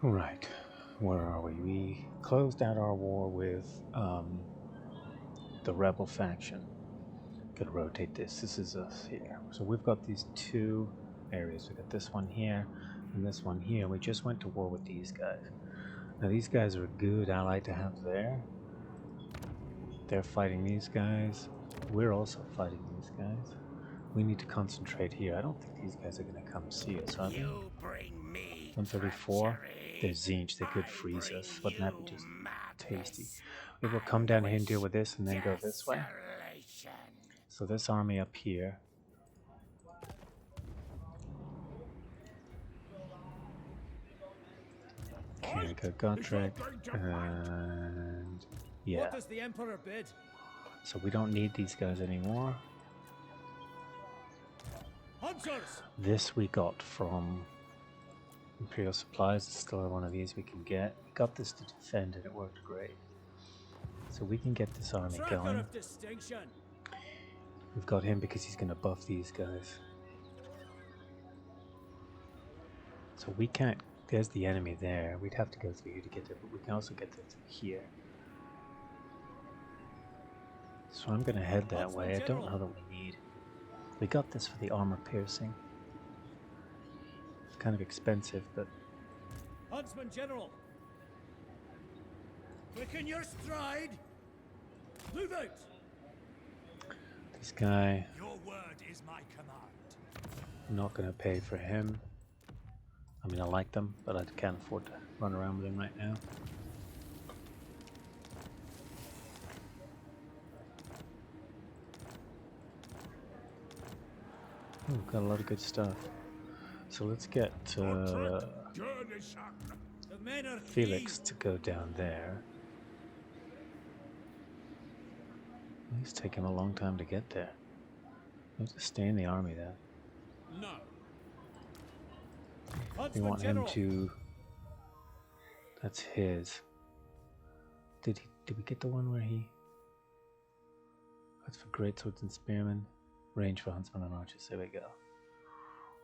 Right, where are we? We closed out our war with the rebel faction. Gonna rotate this. This is us here. So we've got these two areas. We got this one here and this one here. We just went to war with these guys. Now these guys are a good ally to have there. They're fighting these guys. We're also fighting these guys. We need to concentrate here. I don't think these guys are going to come see us, are they? 134. They're Zinch. They could freeze us. Wouldn't that be just tasty? We will come down here and deal with this and then go this way. So this army up here. Okay, we got Gotrek and yeah. What does the Emperor bid? So we don't need these guys anymore. Hunters! This we got from Imperial Supplies. It's still one of these we can get. We got this to defend and it worked great. So we can get this army going. Of distinction. We've got him because he's going to buff these guys. So we can't... There's the enemy there. We'd have to go through here to get there, but we can also get there through here. So I'm going to head that way. I don't know that we need... We got this for the armor piercing. It's kind of expensive, but... Huntsman General! Quicken your stride! Move out! This guy... Your word is my command. I'm not going to pay for him. I mean, I like them, but I can't afford to run around with him right now. Ooh, got a lot of good stuff. So let's get Felix to go down there. It's taking a long time to get there. He'll just stay in the army then. No. We want him to... That's his. Did we get the one where he... That's for greatswords and spearmen. Range for huntsmen and archers. There we go.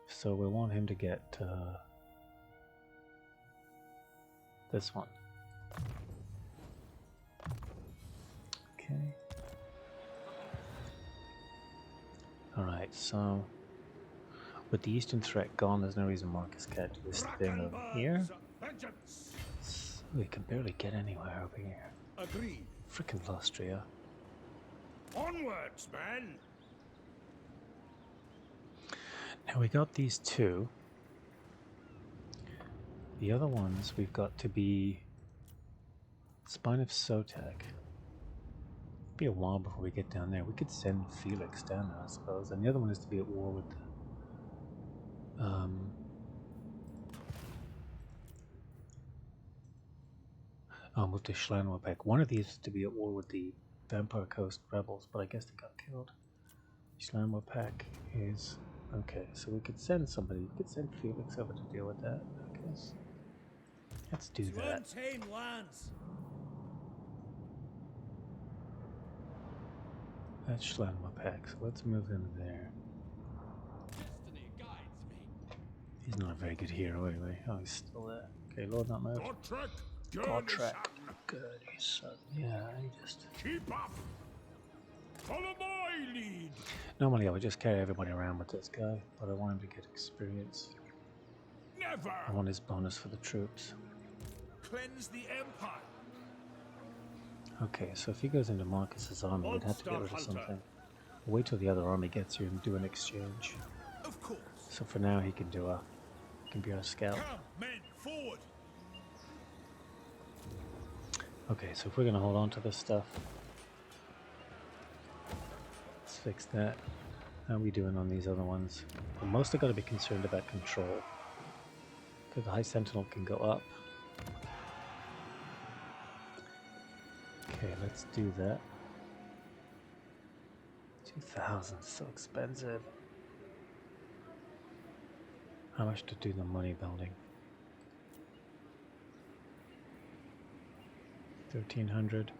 So we want him to get this one. Okay. Alright, so with the eastern threat gone, there's no reason Markus can't do this thing over here. So we can barely get anywhere over here. Agreed. Frickin' Austria. Onwards, men! Now we got these two. The other ones we've got to be Spine of Sotek. Be a while before we get down there. We could send Felix down there, I suppose. And the other one is to be at war with with the Schlanwapek. One of these is to be at war with the Vampire Coast rebels, but I guess they got killed. Schlanwapek is okay, so we could send somebody. We could send Felix over to deal with that, I guess. Let's do that. That's Schlanwapek, so let's move him there. Destiny guides me. He's not a very good hero anyway. Oh, he's still there. Okay, Lord not moved. Gotrek. Good, he's yeah, he just... Keep up! Follow my lead! Normally I would just carry everybody around with this guy, but I want him to get experience. Never! I want his bonus for the troops. Cleanse the Empire! Okay, so if he goes into Markus's army, we'd have to get rid of something. Wait till the other army gets here and do an exchange. Of course. So for now he can be our scout. Come, men, forward! Okay, so if we're gonna hold on to this stuff, let's fix that. How are we doing on these other ones? We're mostly got to be concerned about control. Because the High Sentinel can go up. Okay, let's do that. 2,000 is so expensive. How much to do the money building? 1,300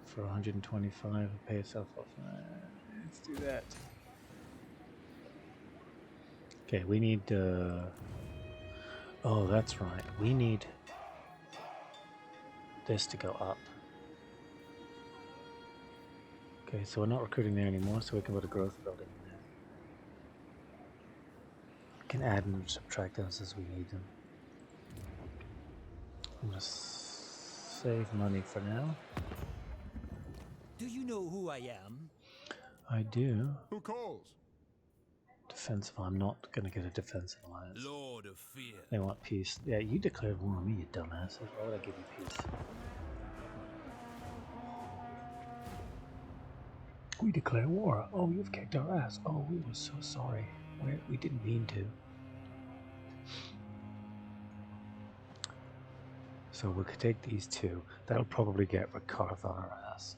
for 125. Pay itself off. Let's do that. Okay, we need Oh, that's right. We need this to go up. Okay, so we're not recruiting there anymore, so we can put a growth building in there. We can add and subtract those as we need them. I'm going to save money for now. Do you know who I am? I do. Who calls? Defensive. I'm not going to get a defensive alliance. Lord of Fear. They want peace. Yeah, you declared war on me, you dumbasses. Why would I give you peace? We declare war. Oh, you've kicked our ass. Oh, we were so sorry. We didn't mean to. So we could take these two. That'll probably get Rakarth on our ass.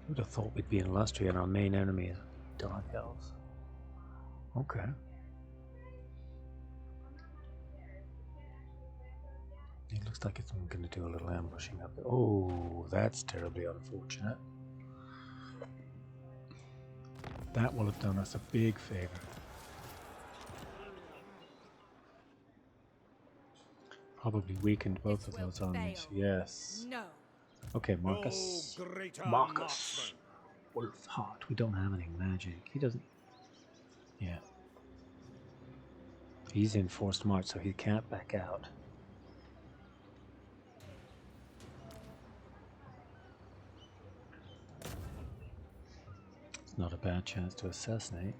Who'd have thought we'd be in Lustria and our main enemy is Dark Elves. Okay. It looks like it's going to do a little ambushing up there. Oh, that's terribly unfortunate. That will have done us a big favor. Probably weakened both of those armies. Yes. No. Okay, Markus. No greater Markus. marksman. Wulfhart. We don't have any magic. He doesn't. Yeah. He's in forced march, so he can't back out. It's not a bad chance to assassinate.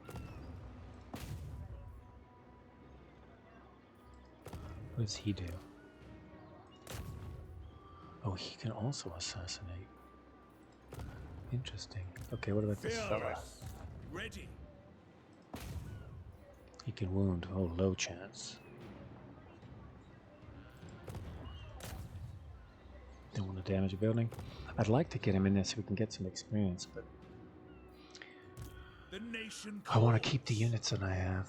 What does he do? Oh, he can also assassinate. Interesting. Okay, what about this fella? Fearless. Ready. He can wound. Oh, low chance. Don't want to damage a building. I'd like to get him in there so we can get some experience, but The nation I want to calls. keep the units that I have.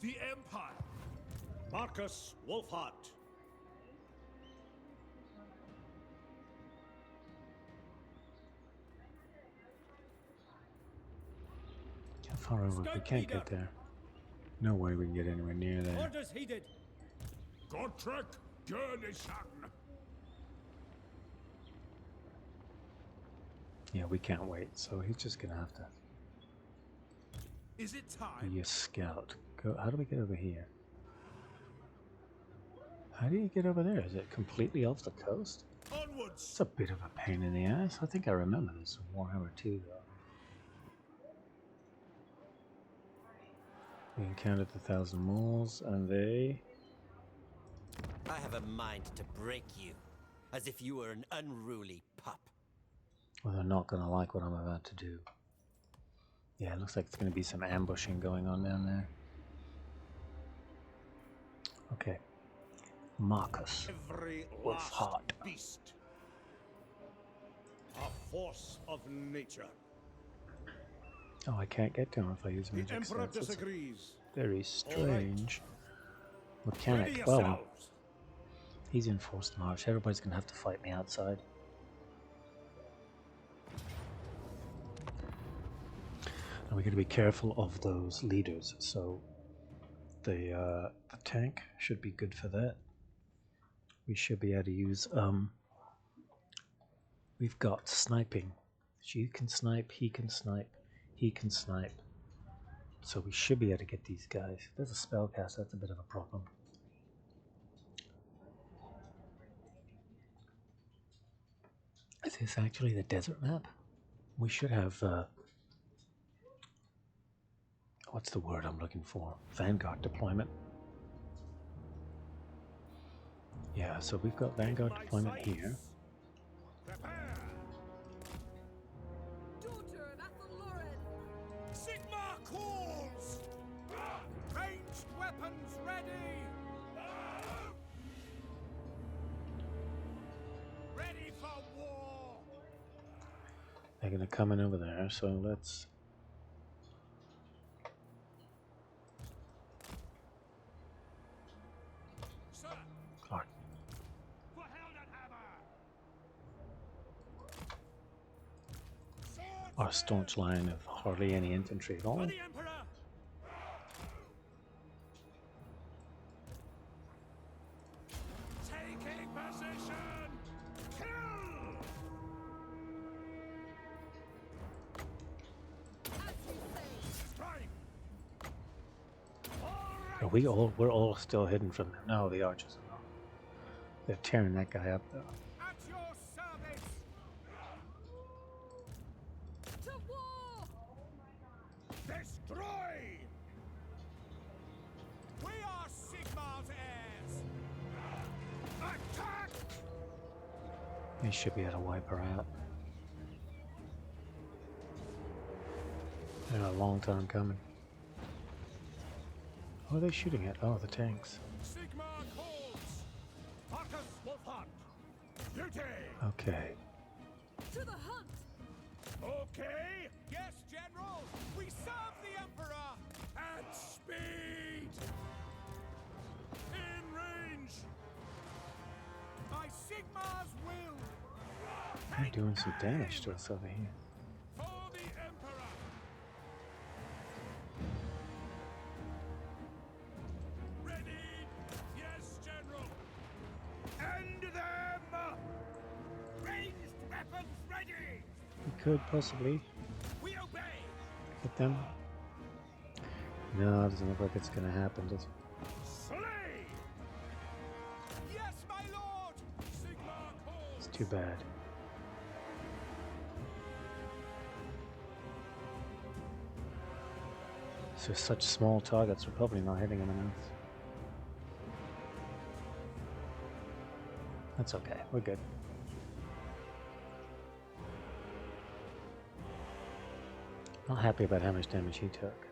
The Empire. Markus Wulfhart. How far over? We can't get there. No way we can get anywhere near there. Orders heeded. Gotrek Gurnishan. Yeah, we can't wait, so he's just gonna have to Is it time? be a scout. Go. How do we get over here? How do you get over there? Is it completely off the coast? Onwards. It's a bit of a pain in the ass. I think I remember this from Warhammer 2, though. We encountered the 1,000 moles, and they... I have a mind to break you, as if you were an unruly pup. Well, they're not going to like what I'm about to do. Yeah, it looks like it's going to be some ambushing going on down there. Okay. Markus. Every Wulfhart. last beast. A force of nature. Oh, I can't get to him if I use The magic. Emperor That's disagrees. very strange. Mechanic. Ready Well, yourselves. he's in forced march. Everybody's going to have to fight me outside. And we got to be careful of those leaders. So the tank should be good for that. We should be able to use. We've got sniping. She can snipe. He can snipe. He can snipe. So we should be able to get these guys. If there's a spellcast, that's a bit of a problem. Is this actually the desert map? We should have. What's the word I'm looking for? Vanguard deployment. Yeah, so we've got Vanguard deployment here. Prepare. Daughter of Athelloren. Sigma calls. Ranged weapons ready. Ready for war. They're going to come in over there, so let's... Sir, Our, for Heldenhammer. our staunch line of hardly any infantry at all. For the Emperor. we're all still hidden from them. No, the archers are not. They're tearing that guy up though. At your service! To war! Destroy! We are Sigmar's heirs! Attack! They should be able to wipe her out. They're a long time coming. What are they shooting at? Oh, the tanks. Sigmar calls! Markus Wulfhart! Duty! Okay. To the hunt! Okay! Yes, General! We serve the Emperor! At speed! In range! By Sigmar's will! They're doing some damage to us over here. For the Emperor! Ready? Yes, General! End them! Ranged weapons ready! We could possibly We obey! hit them. No, it doesn't look like it's gonna happen, does it? Slay! Yes, my lord! Sigmar calls! It's too bad. So such small targets are probably not hitting them enough. That's okay, we're good. Not happy about how much damage he took.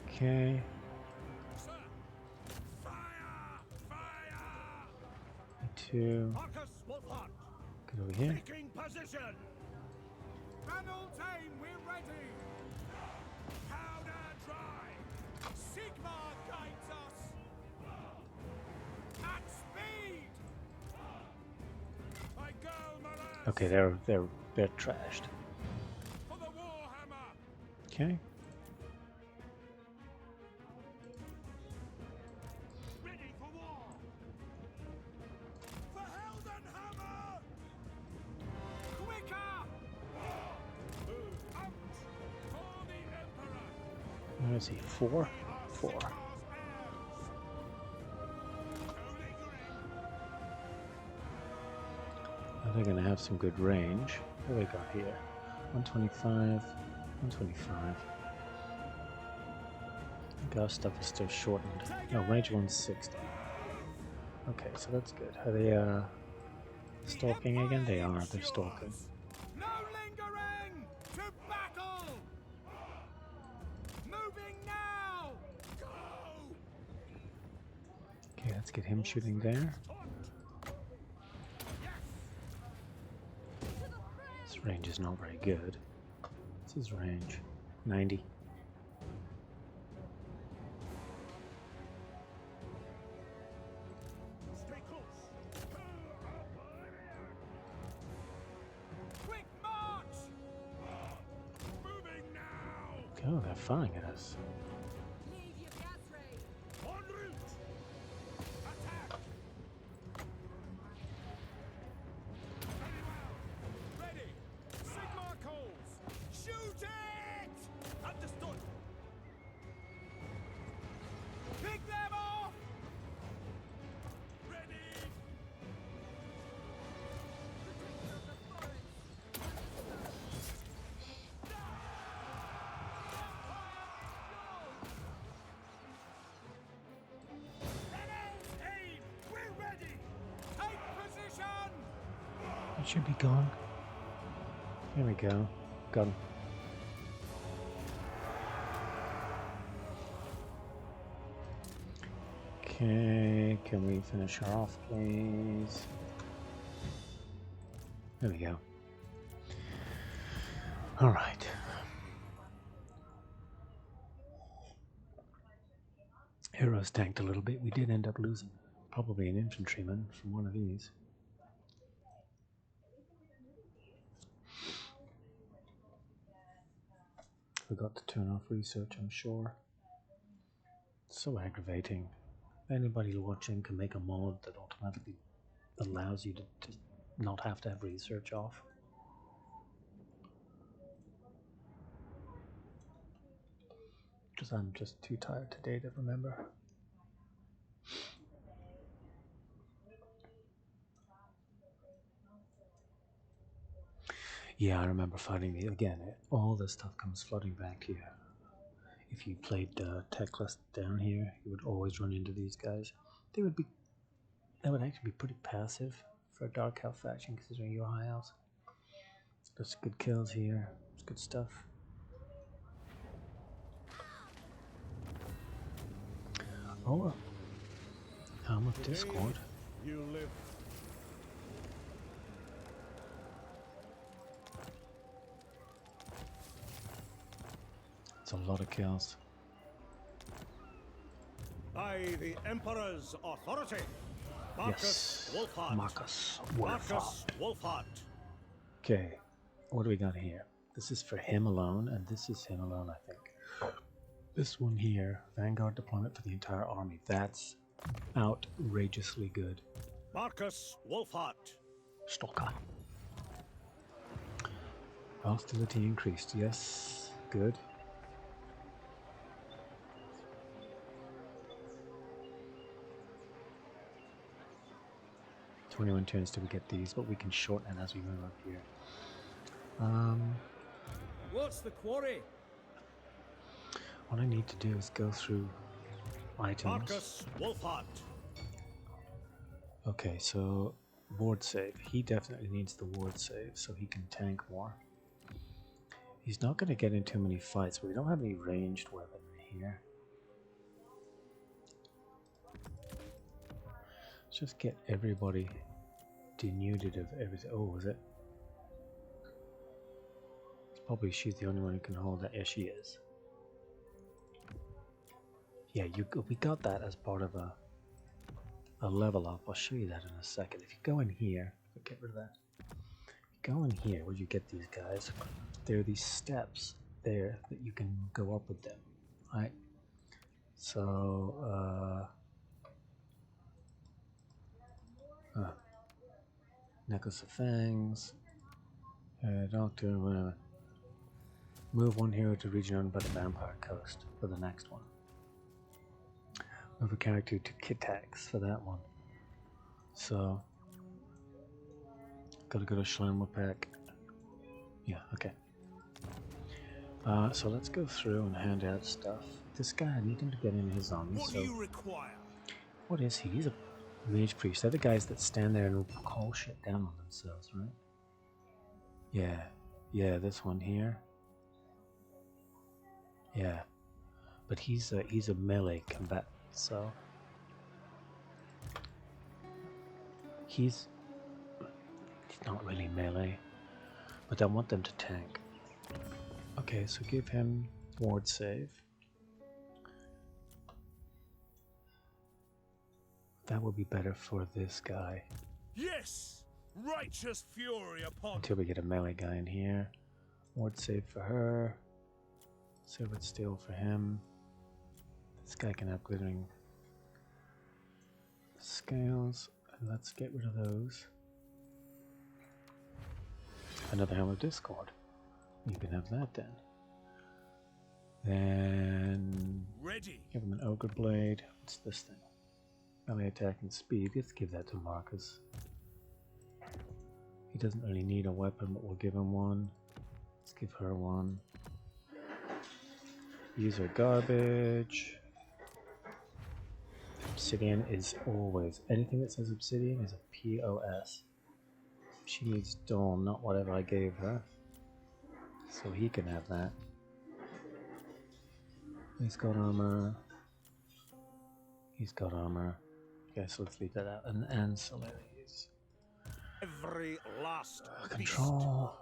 Okay. Sir! Fire! Fire! Two. Markus Wulfhart! Get over here. Taking position! Banaltane, we're ready! Powder dry! Sigmar guides us! At speed! By Galmaraz! Okay, they're trashed. For the Warhammer! Okay. Ready for war! For Heldenhammer! Quicker! Out! For the Emperor! Where is he? 4? 4. Sigmar's heirs! No lingering! Now they're gonna have some good range. What do they got here? 125, 125. I think our stuff is still shortened. No, range 160. Okay, so that's good. Are they stalking again? They are, they're stalking. No lingering! To battle! Moving now! Go! Okay, let's get him shooting there. His range is not very good. What's his range? 90. Stay close! Quick march! Moving now! Oh, they're firing at us. Leave your gas ray! En route! Attack! Very well! Ready! Sigmar calls! Shoot it! Understood! Pick them off! Ready! Protector of the forest! Aim! We're ready! Take position! It should be gone. There we go. Got him. Okay, can we finish her off, please? There we go. All right. Heroes tanked a little bit. We did end up losing probably an infantryman from one of these. Forgot to turn off research, I'm sure. It's so aggravating. Anybody watching can make a mod that automatically allows you to not have to have research off. I'm just too tired today to remember. Yeah, I remember fighting the again. All this stuff comes flooding back here. If you played Teclis down here, you would always run into these guys. They would actually be pretty passive for a Dark Elf faction, considering you're High Elves. There's good kills here. It's good stuff. Oh, Helm of Discord. You live. It's a lot of kills. By the Emperor's authority. Yes, Wulfhart. Markus Markus Wulfhart. Wulfhart. Okay, what do we got here? This is for him alone, and this is him alone, I think. This one here, Vanguard deployment for the entire army. That's outrageously good. Markus Wulfhart. Stalker. Hostility increased. Yes, good. "21 turns till we get these, but we can shorten it as we move up here." What's the quarry? What I need to do is go through items. Markus Wulfhart. Okay, so ward save. He definitely needs the ward save so he can tank more. He's not going to get in too many fights, but we don't have any ranged weaponry here. Let's just get everybody denuded of everything. Oh, is it? It's probably she's the only one who can hold that. Yeah, she is. Yeah, we got that as part of a level up. I'll show you that in a second. If you go in here, get rid of that. If you go in here, where you get these guys, there are these steps there that you can go up with them, right? So, Necklace of Fangs, Doctor, whatever. Move one hero to region owned by the Vampire Coast for the next one. Move a character to Kitax for that one. So, gotta go to Schlemmerpack. Yeah, okay. So let's go through and hand out stuff. This guy, I need him to get in his army. What do you require? What is he? He's a mage priest. They're the guys that stand there and call shit down on themselves, right? Yeah, this one here. Yeah, but he's a melee combatant, so he's not really melee, but I want them to tank. Okay, so give him ward save. That would be better for this guy. Yes! Righteous fury upon. Until we get a melee guy in here. Ward save for her. Silvered steel for him. This guy can have glittering scales. And let's get rid of those. Another Helm of Discord. You can have that then. Then Ready. give him an Ogre Blade. What's this thing? Melee attack and speed. Let's give that to Markus. He doesn't really need a weapon, but we'll give him one. Let's give her one. User garbage. Obsidian is always. Anything that says obsidian is a POS. She needs Dawn, not whatever I gave her. So he can have that. He's got armor. He's got armor. Okay, so let's leave that out. And ancillaries. Every last Control.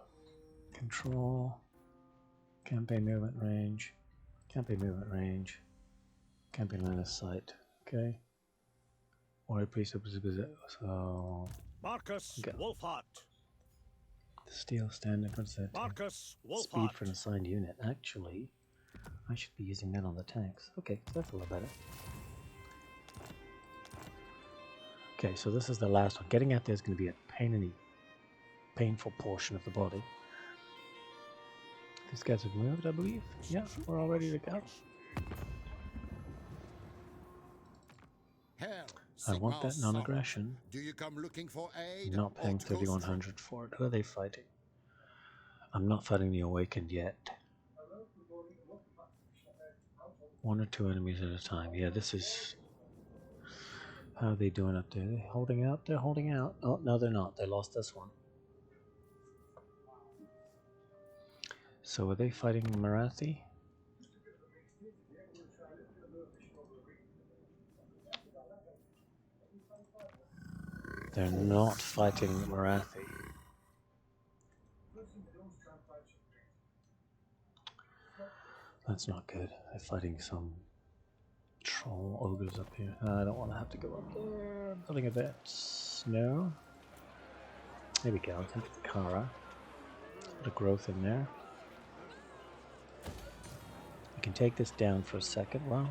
Control. Campaign movement range. Campaign movement range. Campaign line of sight. Okay. Warrior priest. So. Markus Go. Wulfhart. The steel standard. What's that? Markus Wulfhart. Speed for an assigned unit. Actually, I should be using that on the tanks. Okay, that's a little better. Okay, so this is the last one. Getting out there is going to be a pain in the painful portion of the body. These guys have moved, I believe. Yeah, we're all ready to go. Hail, I want that Sigmar's non-aggression. son. Do you come looking for aid? I'm not paying or to go 3,100 for it. Who are they fighting? I'm not fighting the Awakened yet. 1 or 2 enemies at a time. Yeah, this is... How are they doing up there? Are they holding out? They're holding out. Oh, no, they're not. They lost this one. So are they fighting Marathi? They're not fighting Marathi. That's not good. They're fighting some troll ogres up here. I don't want to have to go up there. Building a vet. No. There we go. Take the Kara. Put a growth in there. We can take this down for a second. Well,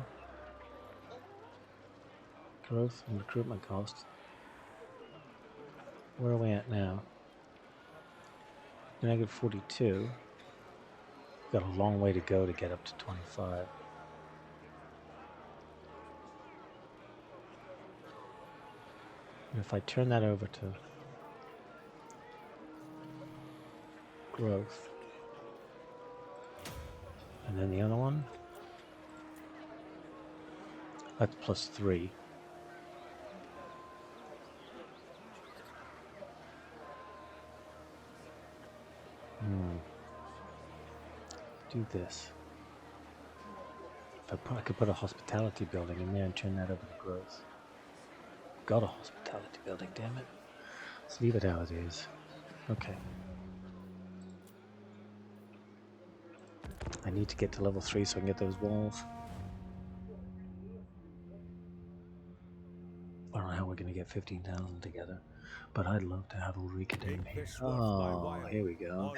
growth and recruitment costs. Where are we at now? Negative 42. We've got a long way to go to get up to 25. And if I turn that over to growth, and then the other one, that's +3. Do this. If I could put a hospitality building in there and turn that over to growth. Got a hospitality building, damn it. Let's leave it how it is. Okay. I need to get to level 3 so I can get those walls. I don't know how we're going to get 15,000 together, but I'd love to have Ulrika down here. Oh, here we go.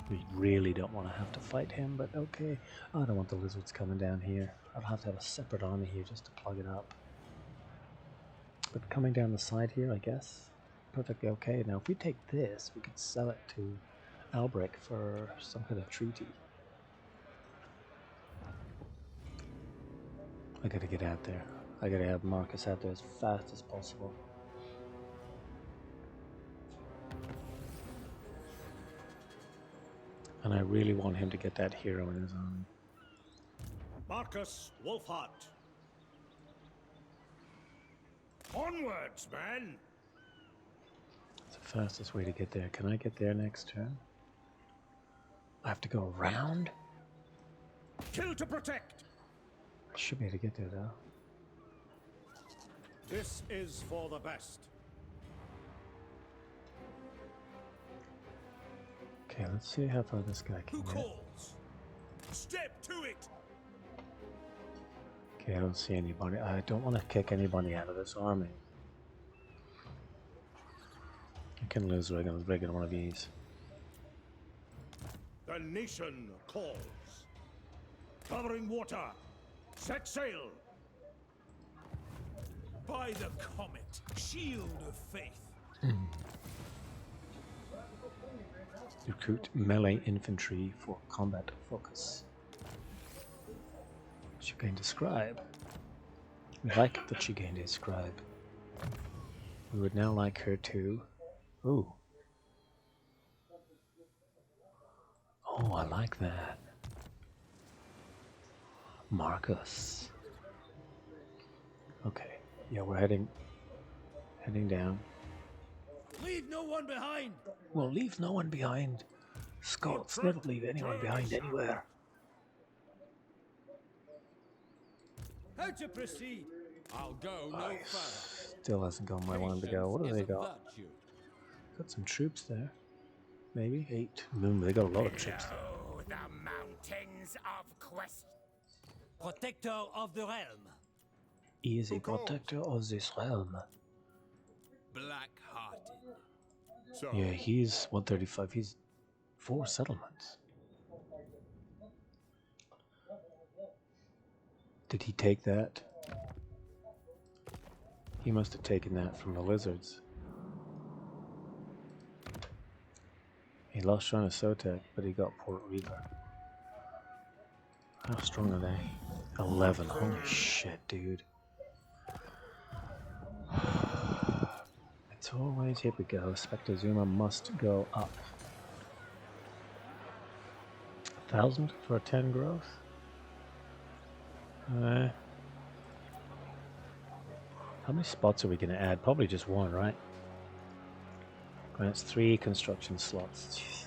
We really don't want to have to fight him, but okay. I don't want the lizards coming down here. I'll have to have a separate army here just to plug it up. But coming down the side here, I guess, perfectly okay. Now, if we take this, we could sell it to Albrecht for some kind of treaty. I gotta get out there. I gotta have Markus out there as fast as possible. And I really want him to get that hero in his army. Markus, Wulfhart. Onwards, man! It's the fastest way to get there. Can I get there next turn? I have to go around? Kill to protect! I should be able to get there though. This is for the best. Okay, let's see how far this guy can Who get. calls? Step to it! Okay, I don't see anybody. I don't want to kick anybody out of this army. I can lose regular one of these. The nation calls. Covering water. Set sail. By the comet, shield of faith. Recruit melee infantry for combat focus. She gained a scribe. We like that she gained a scribe. We would now like her to... Ooh. Oh, I like that. Markus. Okay. Yeah, we're heading down. Leave no one behind. Well, leave no one behind. Scots never leave anyone behind anywhere. How to proceed? I'll go no further. Still hasn't gone where I wanted to go. What do they got? Got some troops there. Maybe 8. They got a lot of troops there. Oh, the mountains of quest. Protector of the realm. He is a protector of this realm. Black-hearted. So, Yeah, he's 135. He's 4 settlements. Did he take that? He must have taken that from the lizards. He lost Shana Sotek, but he got Port Reaver. How strong are they? 11. Holy shit, dude. It's always, here we go. Spectre Zuma must go up. 1,000 for a 10 growth? How many spots are we going to add? Probably just one, right? Grants 3 construction slots. Jeez.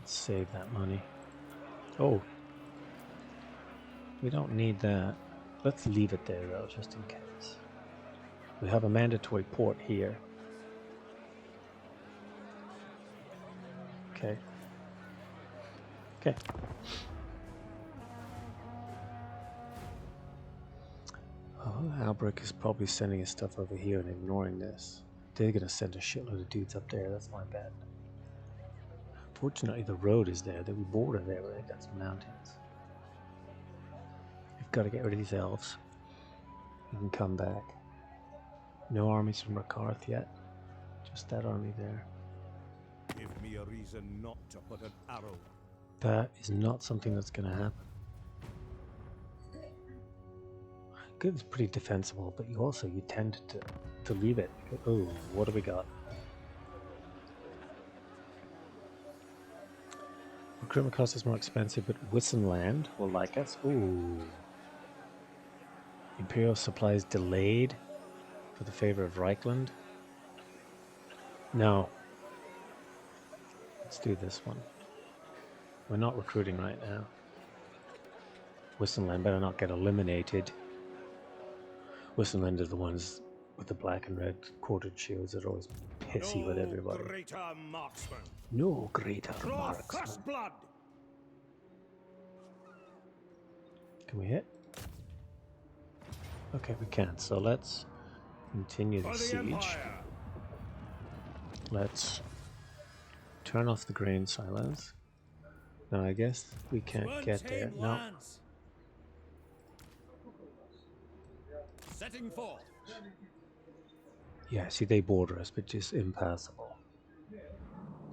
Let's save that money. Oh. We don't need that. Let's leave it there though, just in case. We have a mandatory port here. Okay. Okay. Oh, Albrecht is probably sending his stuff over here and ignoring this. They're gonna send a shitload of dudes up there, that's my bet. Fortunately, the road is there. We border there, right? That's mountains. We've got to get rid of these elves. We can come back. No armies from Rakarth yet. Just that army there. Give me a reason not to put an arrow. That is not something that's going to happen. Good is pretty defensible, but you tend to leave it. Oh, what do we got? Recruitment cost is more expensive, but Wissenland will like us. Ooh. Imperial supplies delayed for the favor of Reichland. No. Let's do this one. We're not recruiting right now. Wissenland better not get eliminated. Wissenland are the ones with the black and red quartered shields that are always pissy with everybody. Greater marksman. No greater Draw marksman. first blood. Can we hit? Okay, we can. So let's continue the siege. Let's turn off the grain silos. Now I guess we can't get there. No. Setting forth. Yeah, see, they border us, but just impassable.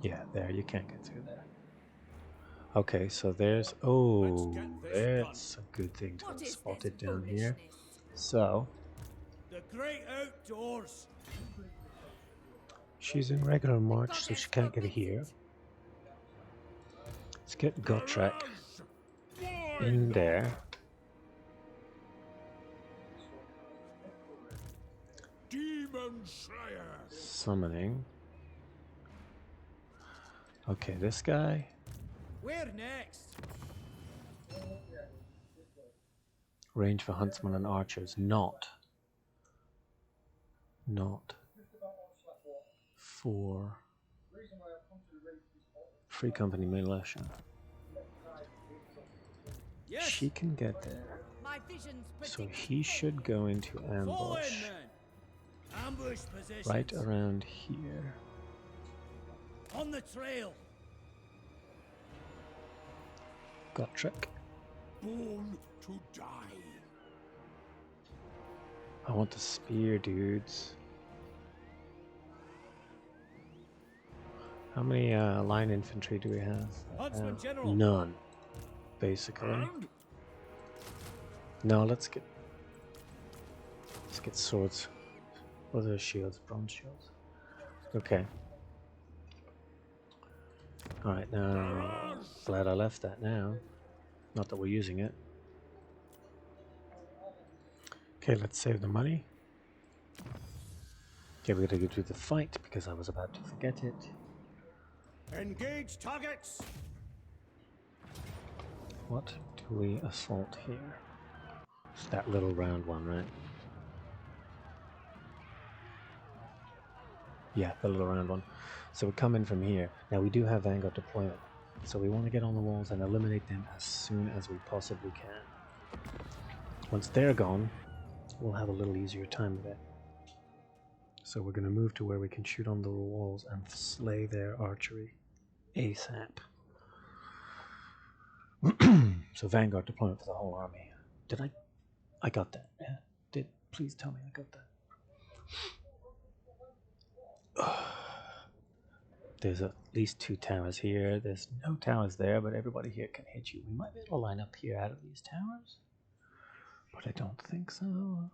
Yeah, there, you can't get through there. Okay, so there's... Oh, that's a good thing to have spotted down here. So... The great outdoors. She's in regular march, so she can't get here. Let's get Gotrek in there. Demon Slayer. Summoning. Okay, this guy. Where next? Range for huntsmen and archers. Not for Free Company militia. Yes. She can get there. My vision's So he should go into ambush Ambush positions. right around here. On the trail. Gotrek. Born to die. I want the spear, dudes. How many line infantry do we have? Huntsman General. None, basically. No, let's get swords. What are those shields? Bronze shields. Okay. Alright, now glad I left that now. Not that we're using it. Okay, let's save the money. Okay, we gotta go through the fight because I was about to forget it. Engage targets. What do we assault here? It's that little round one, right? Yeah, the little round one. So we come in from here. Now we do have Vanguard deployment. So we want to get on the walls and eliminate them as soon as we possibly can. Once they're gone, we'll have a little easier time with it. So we're going to move to where we can shoot on the walls and slay their archery ASAP. So Vanguard deployment for the whole army. Did I got that. Yeah. Please tell me I got that. there's at least 2 towers here. There's no towers there, but everybody here can hit you. We might be able to line up here out of these towers, but I don't think so.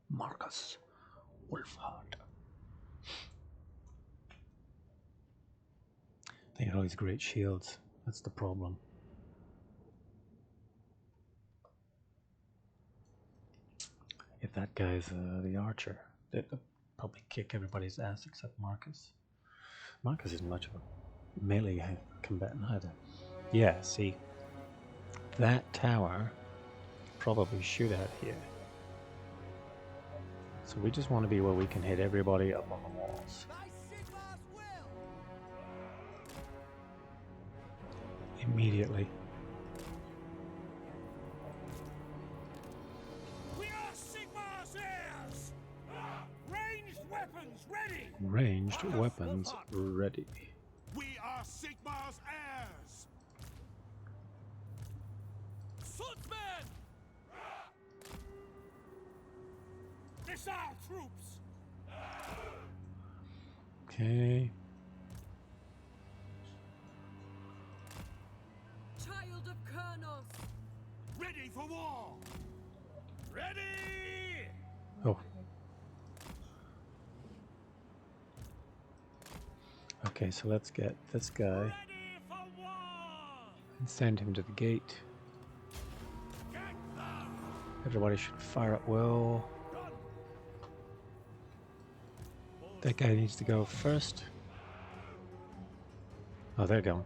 Markus, Wulfhart. They got all these great shields. That's the problem. If that guy's the archer, they'll probably kick everybody's ass except Markus. Markus isn't much of a melee combatant either. Yeah, see, that tower probably shoot out here. So we just want to be where we can hit everybody up on the walls. Immediately. We are Sigmar's heirs! Ranged weapons ready! Ranged weapons ready. We are Sigmar's heirs! Swordsmen! Missile troops! Okay. Child of Kurnos! Ready for war! Ready! Oh. Okay, so let's get this guy Ready for war! and send him to the gate. Get them! Everybody should fire at will. That guy needs to go first. Oh, they're going.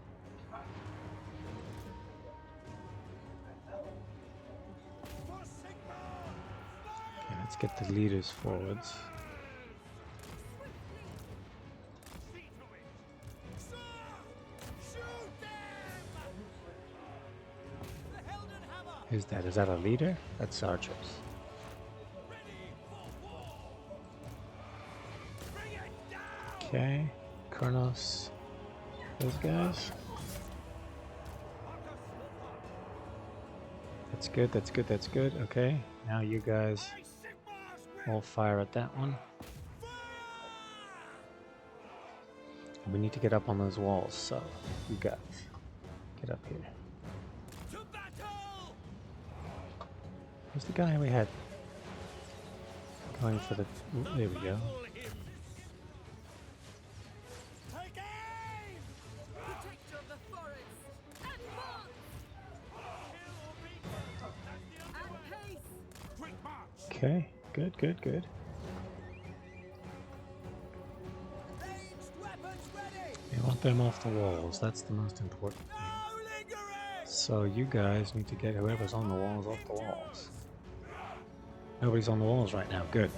Okay, let's get the leaders forwards. See to it! Sir! Shoot them! The Helden Hammer! Who's that? Is that a leader? That's archers. Ready for war! Bring it down! Okay, Kurnos. Those guys. That's good, that's good, that's good. Okay, now you guys all fire at that one. We need to get up on those walls, so you guys get up here. To battle! Where's the guy we had going for the... Ooh, there we go. Take aim! Protector of the forest! Advance! And pace! Quick march! Okay, good, good, good. Ranged weapons ready! We want them off the walls, that's the most important thing. No lingering! So you guys need to get whoever's on the walls off the walls. Nobody's on the walls right now, good.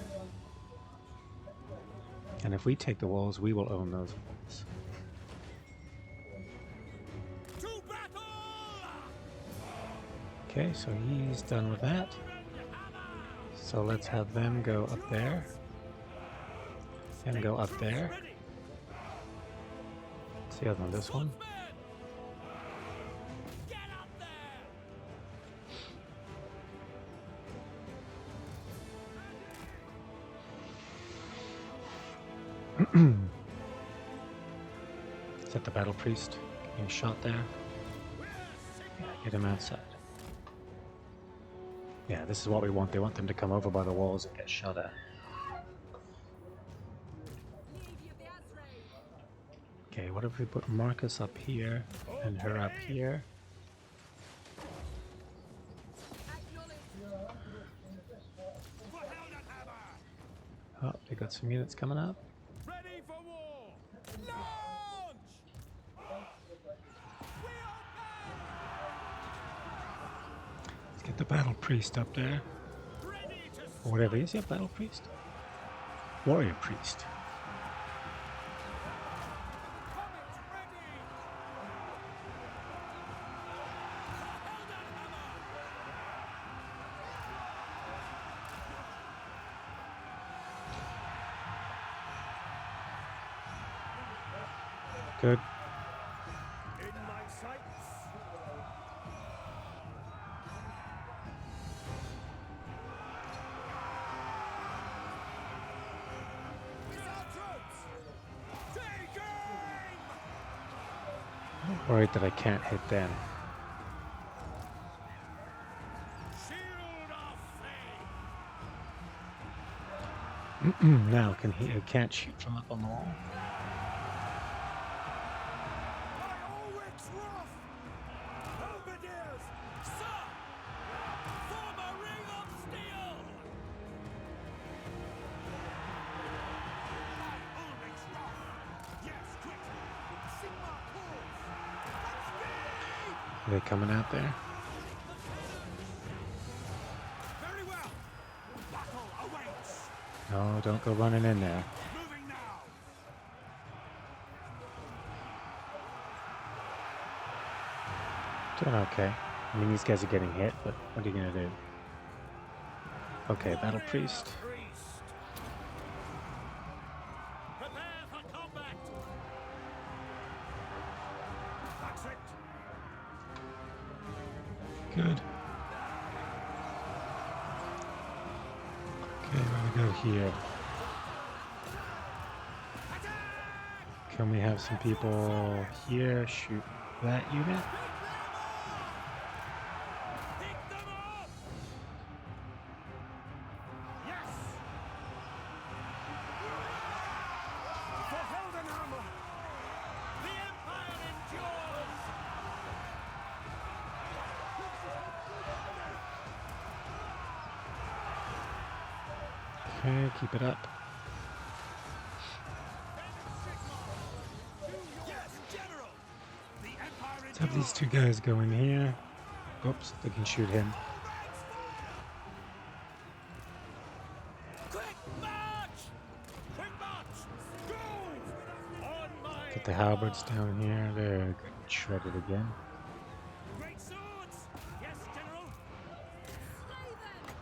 And if we take the walls, we will own those walls. To battle! Okay, so he's done with that. So let's have them go up there. And go up there. What's the other one? This one? Get up there! Is that the battle priest? Getting shot there? Yeah, get him outside. Yeah, this is what we want. They want them to come over by the walls and get shot at. Lady of the Azrael! Okay, what if we put Markus up here and her up here? Acknowledge! For Helden Hammer! Oh, they got some units coming up. Ready for war! Launch! Let's get the battle priest up there. Ready to Or whatever. Is he a battle priest? Warrior priest. Comet ready! Helden Hammer! Good. In my sights! Missile troops! Worried that I can't hit them. Shield of faith. Now can he? I can't shoot from up on the wall. Ulrich's wrath. Halberdiers, sir. Form a ring of steel. Ulrich's wrath. Yes, quick. Sing my calls. Are they coming out there? Very well. Battle awaits. No, don't go running in there. Moving now. Doing okay. I mean, these guys are getting hit, but what are you gonna do? Okay, battle priest. Priest. Prepare for combat. That's it. Good. Okay, we're gonna go here. Can we have some people here shoot that unit? Pick them up. Yes. For Heldenhammer. The Empire endures. Okay, keep it up. Yes, General. The Empire Let's have these two guys go in here. Oops, they can shoot him. Quick march! Quick march! Go! On my Get the halberds down here. They're getting shredded again. great swords! Yes, General! Slay them!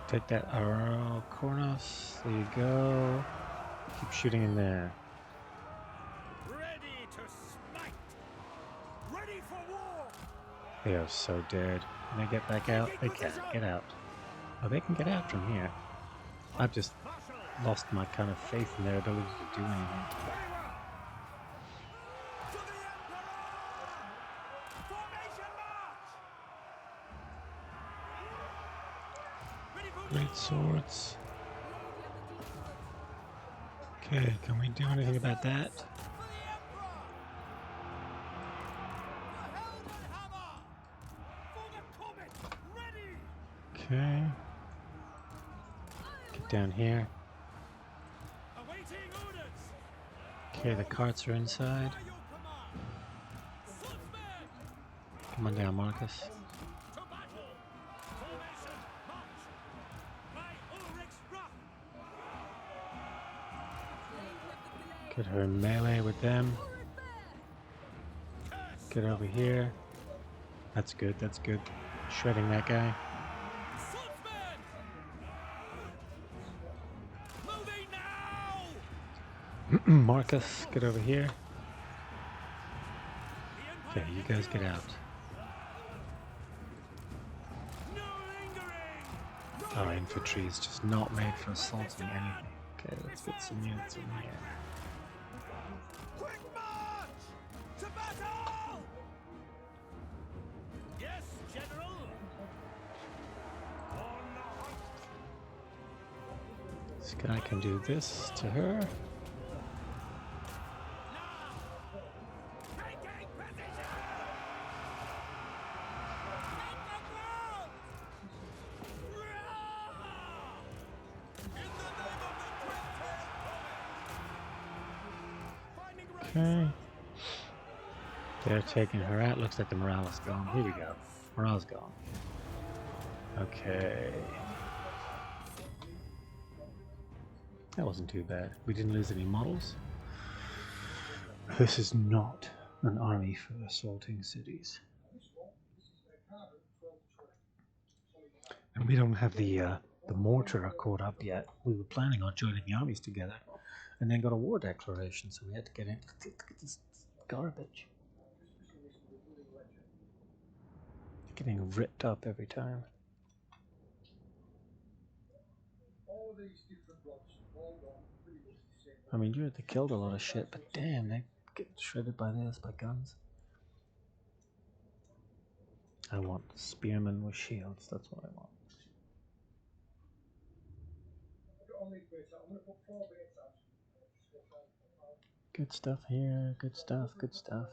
Take that arrow, Kornos. There you go. Keep shooting in there. Ready to smite! Ready for war! They are so dead. Can they get back out? They can't get out. Oh, they can get out from here. I've just Marshal! lost my kind of faith in their ability to do anything. Very well! To the Emperor! Formation march! Ready for Great swords. Okay, can we do anything about that? For the Emperor! The Heldenhammer! For the comet! Ready! Okay. Get down here. Awaiting orders! Okay, the carts are inside. By your command! Swordsmen! Come on down, Markus. To battle! Formation march! By Ulrich's wrath! Get her in melee with them. Get over here. That's good, that's good. Shredding that guy. Swordsmen! Moving now! Markus, get over here. The Okay, you guys get out. No lingering! Our infantry is just not made for assaulting anything. Okay, let's get some units in here. Quick march! To battle! Yes, General! On the hunt! This guy can do this to her. Taking position! Hit the ground! In the name of the twin-tailed comet! Finding Okay. They're taking her out. Looks like the morale is gone. Here we go. Morale's gone. Okay. That wasn't too bad. We didn't lose any models. This is not an army for assaulting cities. And we don't have the mortar caught up yet. We were planning on joining the armies together, and then got a war declaration, so we had to get in. Look at this garbage. Getting ripped up every time. All these different blocks hold on pretty much the I mean, they killed a lot of shit, but damn, they get shredded by this, by guns. I want spearmen with shields, that's what I want. Good stuff here, good stuff, good stuff.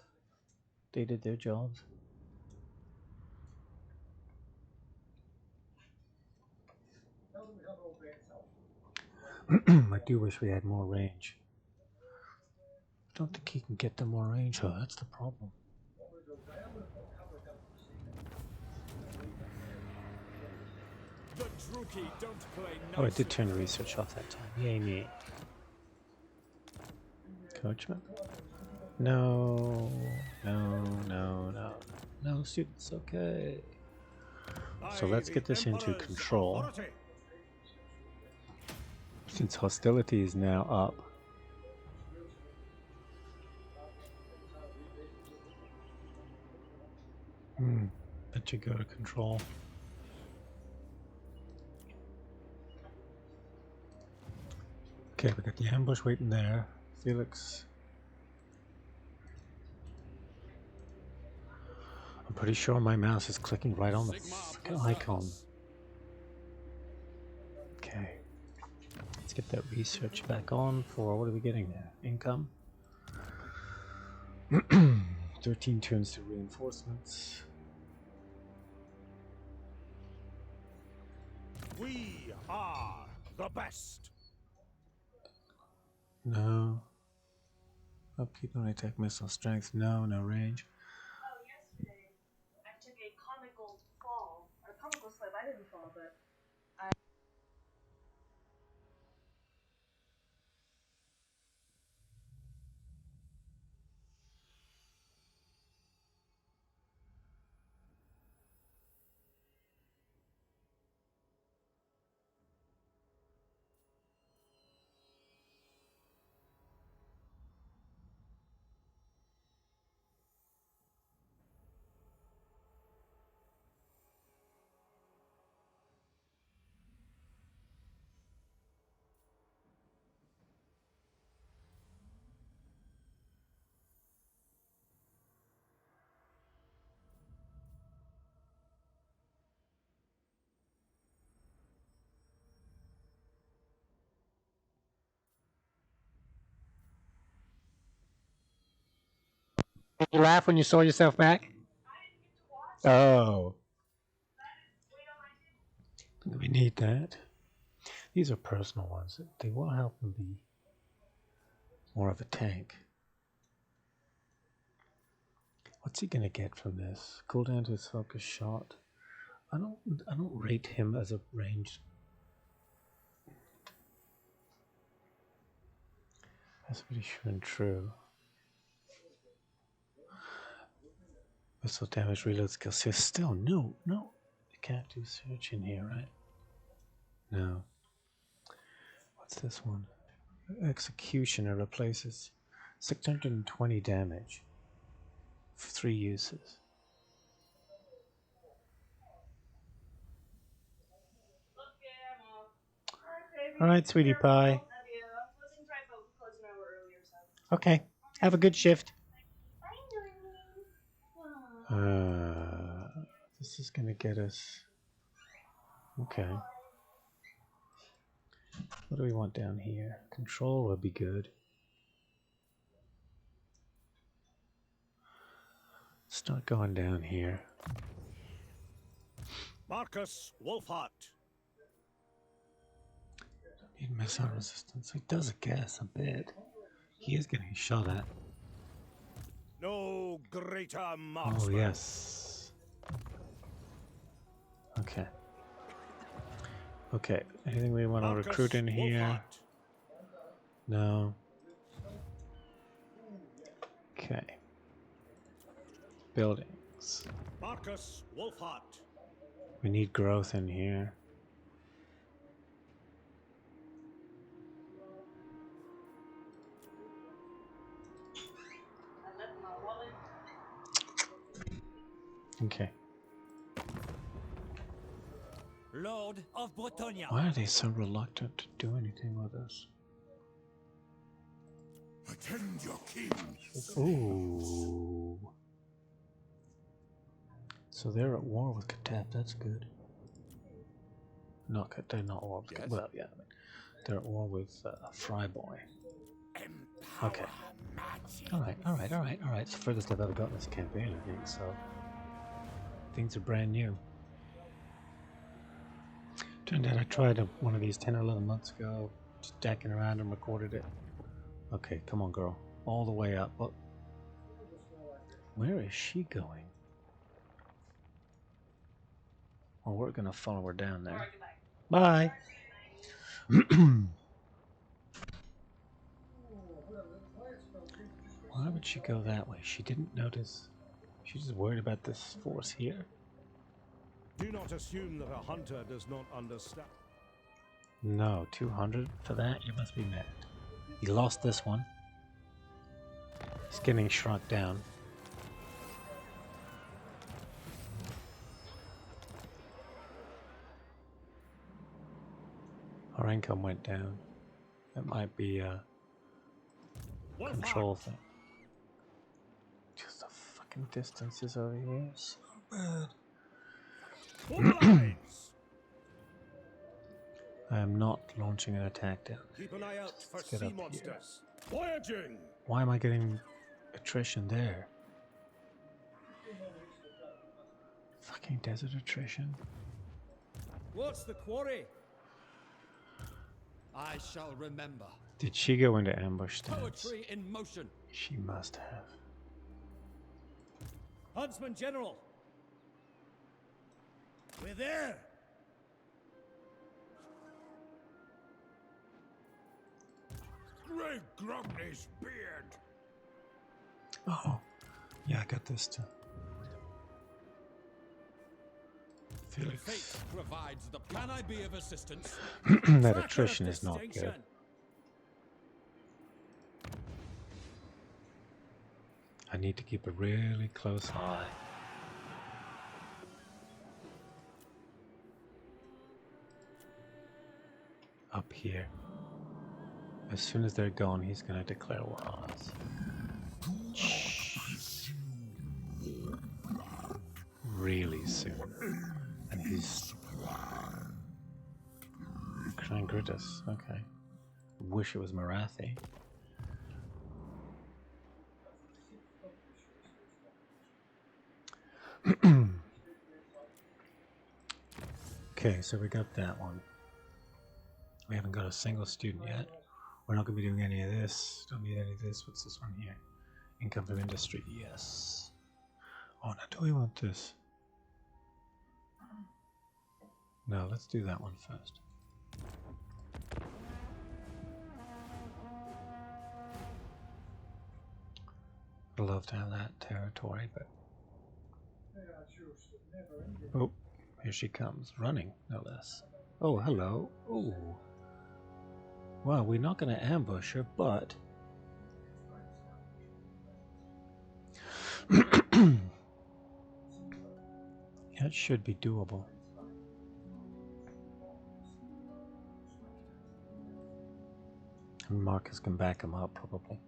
They did their jobs. I do wish we had more range. I don't think he can get them more range, though. That's the problem. The Druki don't play nice. Oh, I did turn the research off that time. Yay me. Coachman? No, no, no, no. No, students, okay. So let's get this into control. Since hostility is now up. That should go to control. Okay, we got the ambush waiting there. Felix. I'm pretty sure my mouse is clicking right on the fucking icon. Okay. Let's get that research back on for, what are we getting there? Income. 13 turns to reinforcements. We are the best. No. Upkeep on attack missile strength. No, no range. Oh, yesterday I took a comical fall. Or a comical slip. I didn't fall, but I. Did you laugh when you saw yourself back? Oh. We need that. These are personal ones. They will help him be more of a tank. What's he gonna get from this? Cooldown to his focus shot. I don't rate him as a ranged. That's pretty sure and true. Missile damage, reload skill. So still, no. You can't do search in here, right? No. What's this one? Executioner replaces 620 damage. 3 uses. Alright, sweetie pie. Okay. Have a good shift. This is gonna get us. Okay. What do we want down here? Control would be good. Start going down here. Markus Wulfhart. Need missile resistance. He does, I guess, a bit. He is getting shot at. No greater marksman. Oh, yes. Okay. Okay. Anything we want to recruit in here? No. Okay. Buildings. Markus Wulfhart. We need growth in here. Okay. Lord of Bretonia. Why are they so reluctant to do anything with us? Attend your king. Ooh. So they're at war with Katap, that's good. They're not at war with Yes? well, yeah, I mean, they're at war with Fryboy. Okay. Alright. It's the furthest I've ever got in this campaign, I think, so things are brand new. Turned out I tried one of these 10 or 11 months ago, just decking around and recorded it. Okay, come on, girl. All the way up. Oh. Where is she going? Well, we're gonna follow her down there. Bye! Why would she go that way? She didn't notice. She's just worried about this force here. Do not assume that a hunter does not understand. No, 200 for that? You must be mad. He lost this one. He's getting shrunk down. Our income went down. That might be a control thing. Just the fucking distances over here. So bad. I am not launching an attack down there. Keep an eye out for Let's get sea up here. monsters. Voyaging. Why am I getting attrition there? Fucking desert attrition. What's the quarry? I shall remember. Did she go into ambush stance? Poetry in motion. She must have. Huntsman General. We're there. Greg Grumney's beard. Oh, yeah, I got this too. Fate Felix. provides the. Can I be of assistance? That attrition is not good. I need to keep a really close eye. Up here. As soon as they're gone, he's gonna declare war on us. Really soon. And he's trying to grit us. Okay. Wish it was Marathi. Okay, so we got that one. We haven't got a single student yet. We're not going to be doing any of this. Don't need any of this. What's this one here? Income from industry. Yes. Oh, now do we want this? No, let's do that one first. I'd love to have that territory, but... Oh, here she comes. Running, no less. Oh, hello. Oh. Well, we're not going to ambush her, but... that should be doable. And Markus can back him up, probably.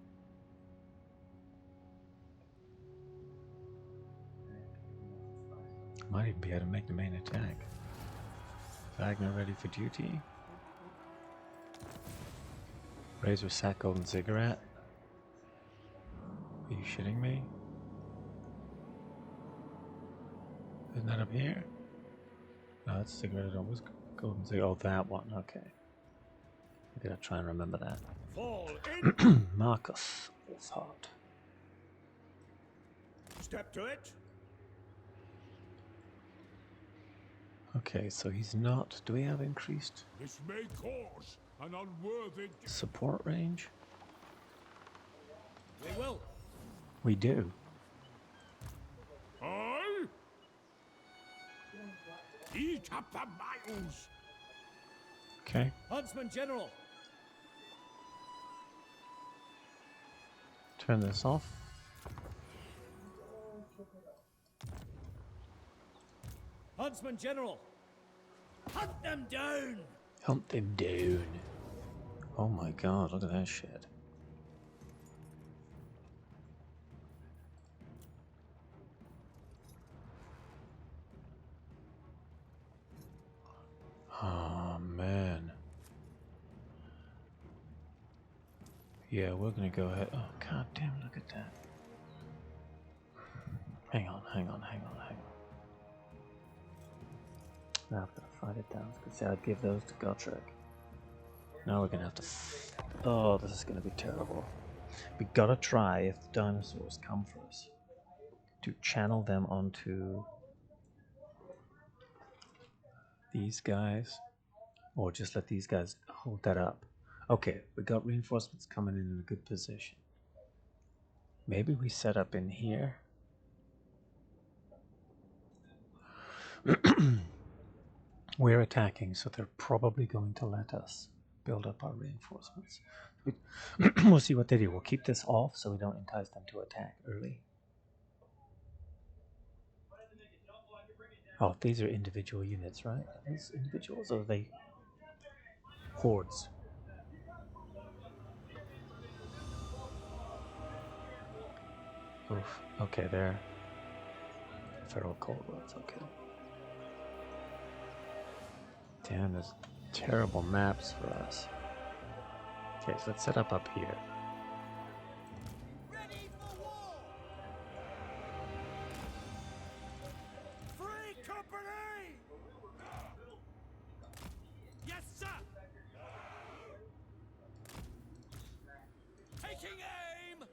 Might even be able to make the main attack. Wagner ready for duty. Razor, Sack, Golden Ziggurat. Are you shitting me? Isn't that up here? No, that's Ziggurat. It was Golden Ziggurat. Oh, that one. Okay. I gotta try and remember that. Fall in. Markus. Wulfhart. Step to it. Okay, so he's not. Do we have increased This may cause an unworthy. support range? We will. We do. I eat up the miles. Okay. Huntsman General. Turn this off. Huntsman General. Hunt them down. Hunt them down. Oh my god, look at that shit. Yeah, we're gonna go ahead. Oh, god damn, look at that. Hang on. Now I've got to fight it down. Because I'd give those to Gotrek. Now we're gonna have to. Oh, this is gonna be terrible. We gotta try, if the dinosaurs come for us, to channel them onto these guys, or just let these guys hold that up. Okay, we got reinforcements coming in a good position. Maybe we set up in here. We're attacking, so they're probably going to let us build up our reinforcements. We'll see what they do. We'll keep this off so we don't entice them to attack early. Oh, these are individual units, right? Are these individuals, or are they hordes? Oof. Okay, they're feral cold ones. Okay. Damn, there's terrible maps for us. Okay, so let's set up here. Ready for war! Free company! Yes, sir! Taking aim!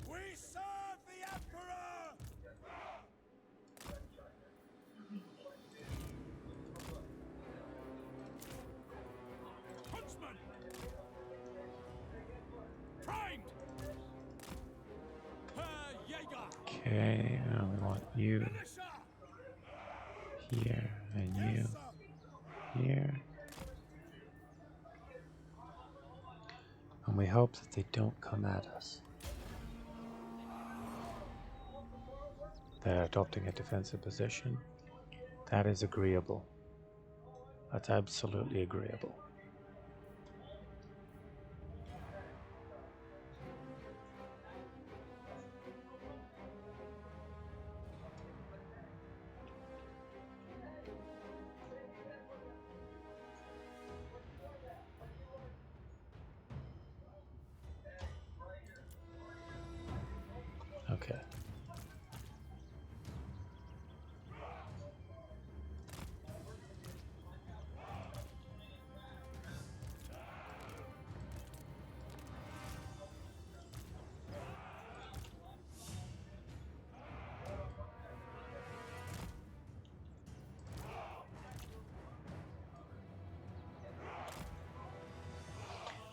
We serve the Emperor! Huntsman! Primed! Herr Jäger! Okay, now we want you Finisher! here and you Yes, sir! here. And we hope that they don't come at us. They're adopting a defensive position. That is agreeable. That's absolutely agreeable. Okay.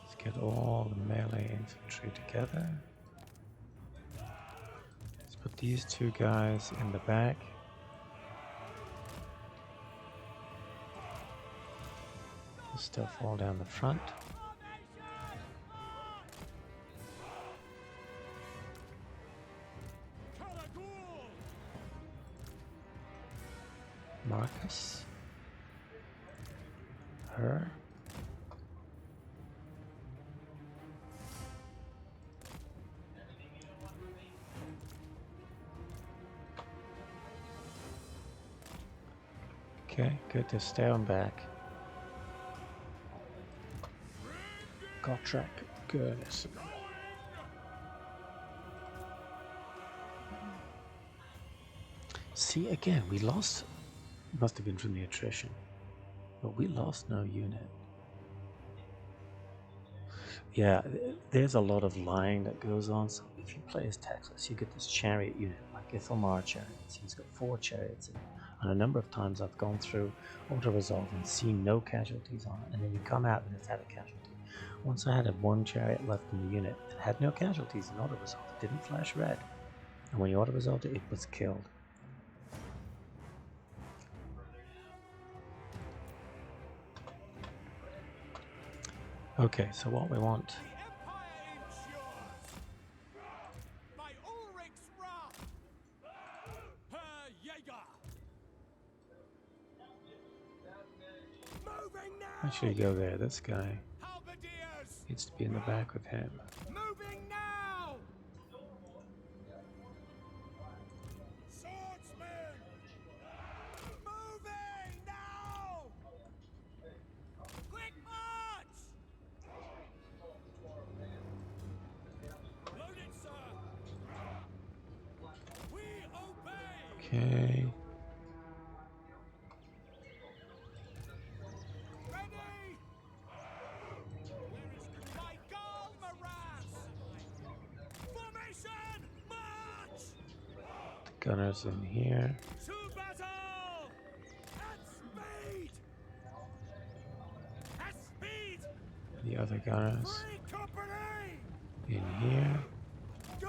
Let's get all the melee infantry together. Let's put these two guys in the back. This stuff all down the front. Markus. Her. Okay, good to stay on back. Gotrek, goodness. See, again, we lost. Must have been from the attrition. But we lost no unit. Yeah, there's a lot of lying that goes on. So if you play as Texas, you get this chariot unit, like Ithilmar chariots. He's got 4 chariots in it. And a number of times I've gone through auto-resolve and seen no casualties on it. And then you come out and it's had a casualty. Once I had 1 chariot left in the unit, it had no casualties in auto-resolve. It didn't flash red. And when you auto-resolved it, it was killed. Okay, so what we want. The Empire ensures! By Ulrich's wrath! Herr Jäger! Moving now! Actually, go there. This guy Halberdiers! needs to be in the back with him. Moving now! Swordsmen! Okay. Ready! By God, Maras! Formation! March! Gunners in here. To battle! At speed! At speed! The other gunners Free company! in here. Go!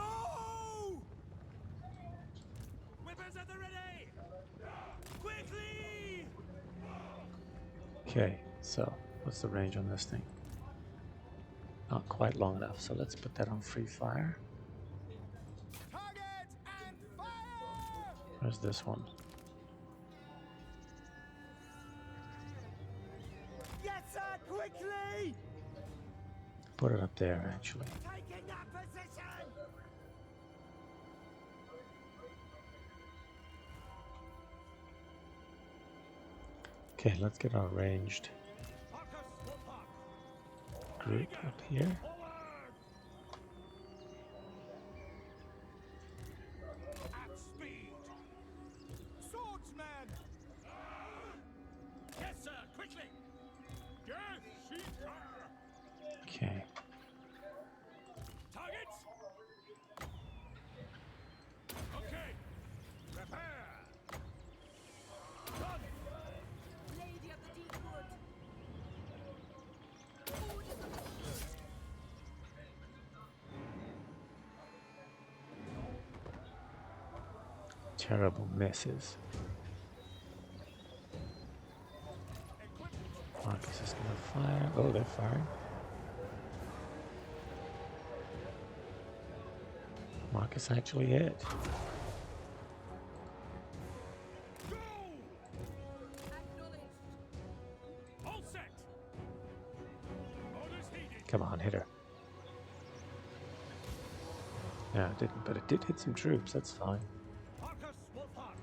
Whippers at the ready! Quickly! Okay, so what's the range on this thing? Not quite long enough, so let's put that on free fire. Target and fire! Where's this one? Yes, sir! Quickly! Put it up there, actually. Taking that position! Okay, let's get our ranged Markus, Wulfhart! group up here. At speed! Swordsman! Yes, sir! Quickly! Death Seeker! Okay, Targets! Okay! Prepare! Done! Lady of the Deep Wood. Orders of the terrible misses. Marcus is gonna fire. Oh, they're firing. Marcus actually hit. Go! acknowledged. All set! Orders heeded! Come on, hit her. No, it didn't, but it did hit some troops. That's fine. Markus, Wulfhart!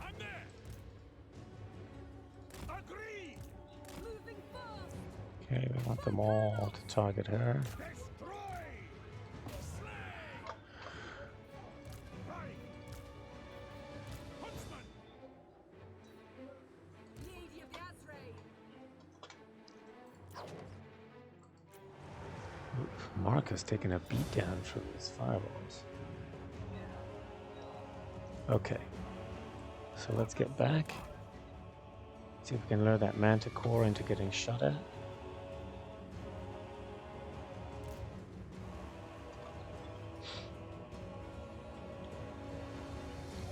I'm there! Agreed! Moving fast. Okay, we want them all to target her. Destroy! Slay! Right! Huntsman! Lady of the Azrae. Marcus taking a beat down from his fireballs. Okay, so let's get back. See if we can lure that manticore into getting shot at.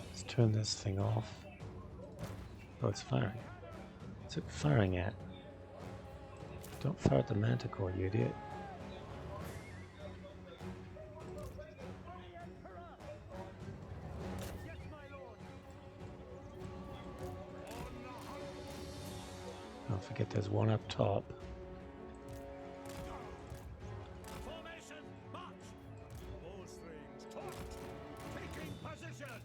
Let's turn this thing off. Oh, it's firing. What's it firing at? Don't fire at the manticore, you idiot. Yes, my lord! Don't forget there's one up top. Formation, march! Bowstrings, taut! Taking position!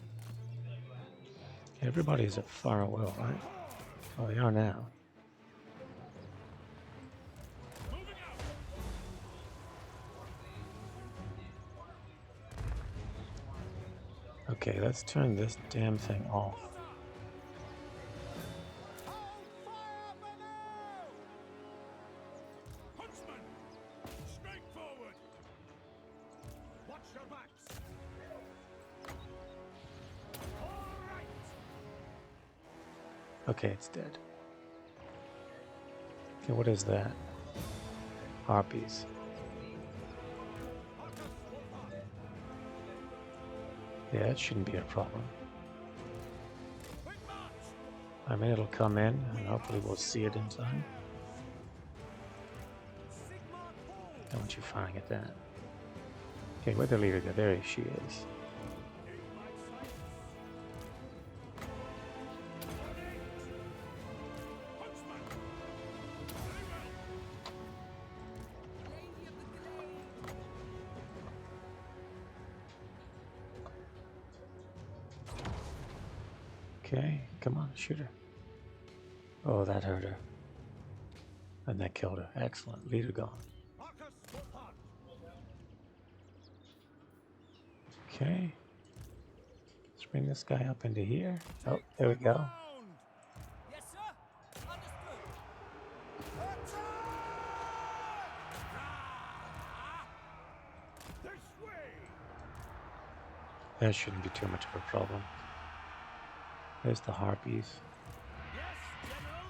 Everybody's at far well, right? Oh, they are now. Moving out! Okay, let's turn this damn thing off. Hold fire for now! Huntsman! Straight forward! Watch your backs! All right! Okay, it's dead. Okay, what is that? Harpies. Markus, Wulfhart! Yeah, it shouldn't be a problem. Quick march! I mean, it'll come in, and hopefully we'll see it in time. Sigma pull! Don't want you firing at that. Okay, where'd the leader go? There she is. In my sights! Ready! Huntsman! Very well! Lady of the Glade. Okay, come on, shoot her. Oh, that hurt her. And that killed her. Excellent. Leader gone. Markus, Wulfhart! Okay. Let's bring this guy up into here. Oh, there we go. Yes, sir. Understood. This way! That shouldn't be too much of a problem. There's the harpies. Yes, General!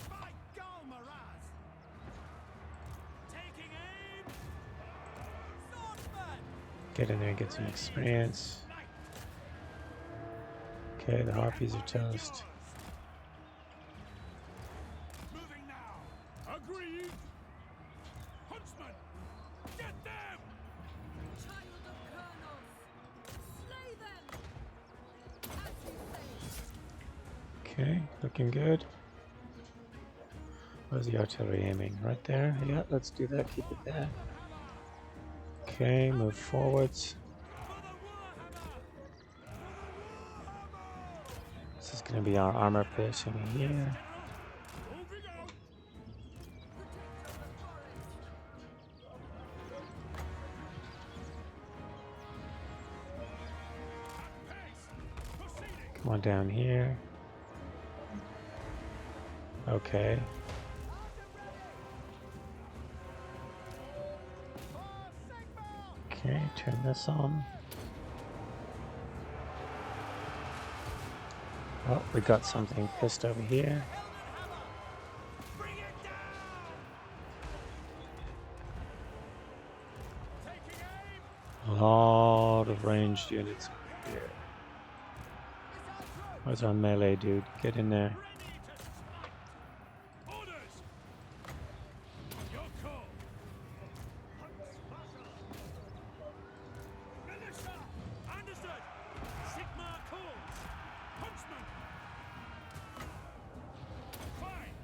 By Galmaraz! Taking aim! Swordsman! Get in there and get some experience. Okay, the harpies are toast. Moving now! Agreed! Huntsman! Get them! Child of Colonels! Slay them! As you say. Okay, looking good. Where's the artillery aiming? Right there? Yeah, let's do that. Keep it there. Okay, move forwards. This is going to be our armor piercing here. Moving out! Pace! Proceeding! Come on down here. Okay. Okay, turn this on. Oh, we got something pissed over here. Bring it down! Taking aim! A lot of ranged units over here. Where's our melee dude? Get in there. Ready to strike! Orders! Your call! Militia! Understood! Sigmar calls! Huntsman! Fine!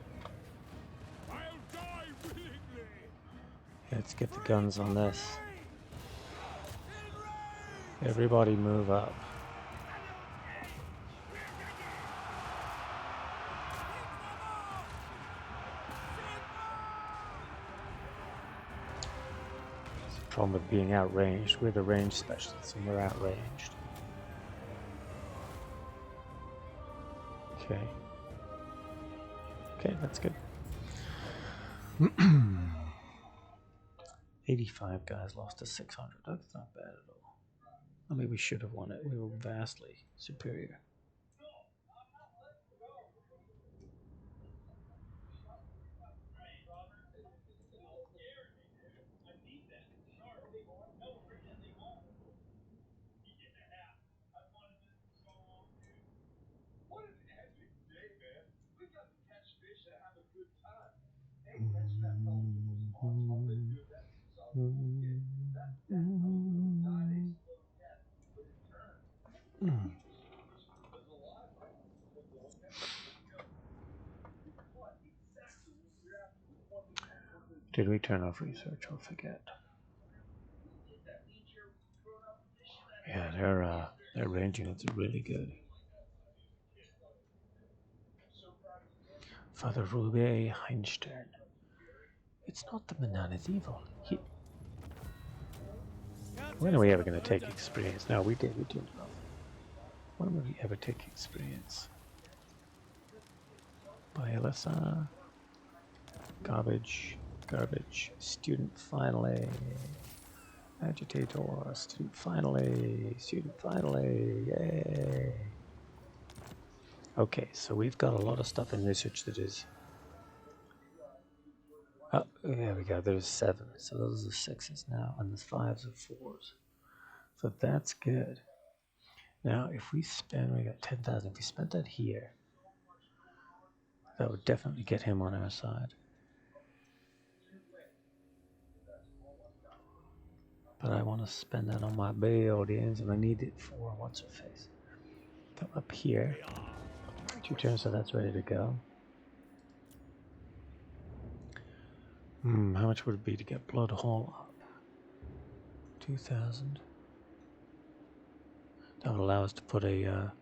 I'll die willingly! Let's get the guns on this. Everybody move up. It's the problem with being outranged. We're the range specialists and we're outranged. Okay. Okay, that's good. 85 guys lost to 600. That's not bad at all. I mean, we should have won it. We were vastly superior. Did we turn off research or forget? Yeah, their range units are really good. Father Rube Heinstern. It's not the man is evil. When are we ever going to take experience? No, we did enough. When will we ever take experience? By Alyssa. Garbage. Garbage. Student finally. Agitator. Student finally. Student finally. Yay. Okay, so we've got a lot of stuff in research that is... Oh, there we go. There's 7. So those are 6s now. And there's 5s and 4s. So that's good. Now, if we spend... We got 10,000. If we spent that here, that would definitely get him on our side. But I want to spend that on my buildings, and I need it for what's-her-face. Come up here. 2 turns, so that's ready to go. How much would it be to get Blood Hall up? 2,000. That would allow us to put a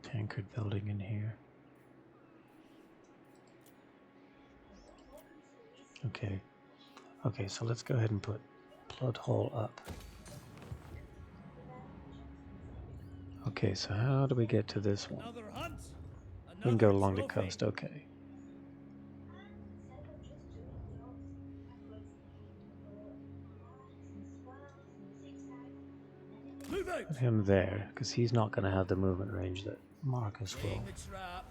tankard building in here. Okay. Okay, so let's go ahead and put Blood hole up. Okay, so how do we get to this one? Another hunt. We can go Another along the trophy. coast, okay. Move out. Put him there, because he's not going to have the movement range that Markus will. Laying the trap.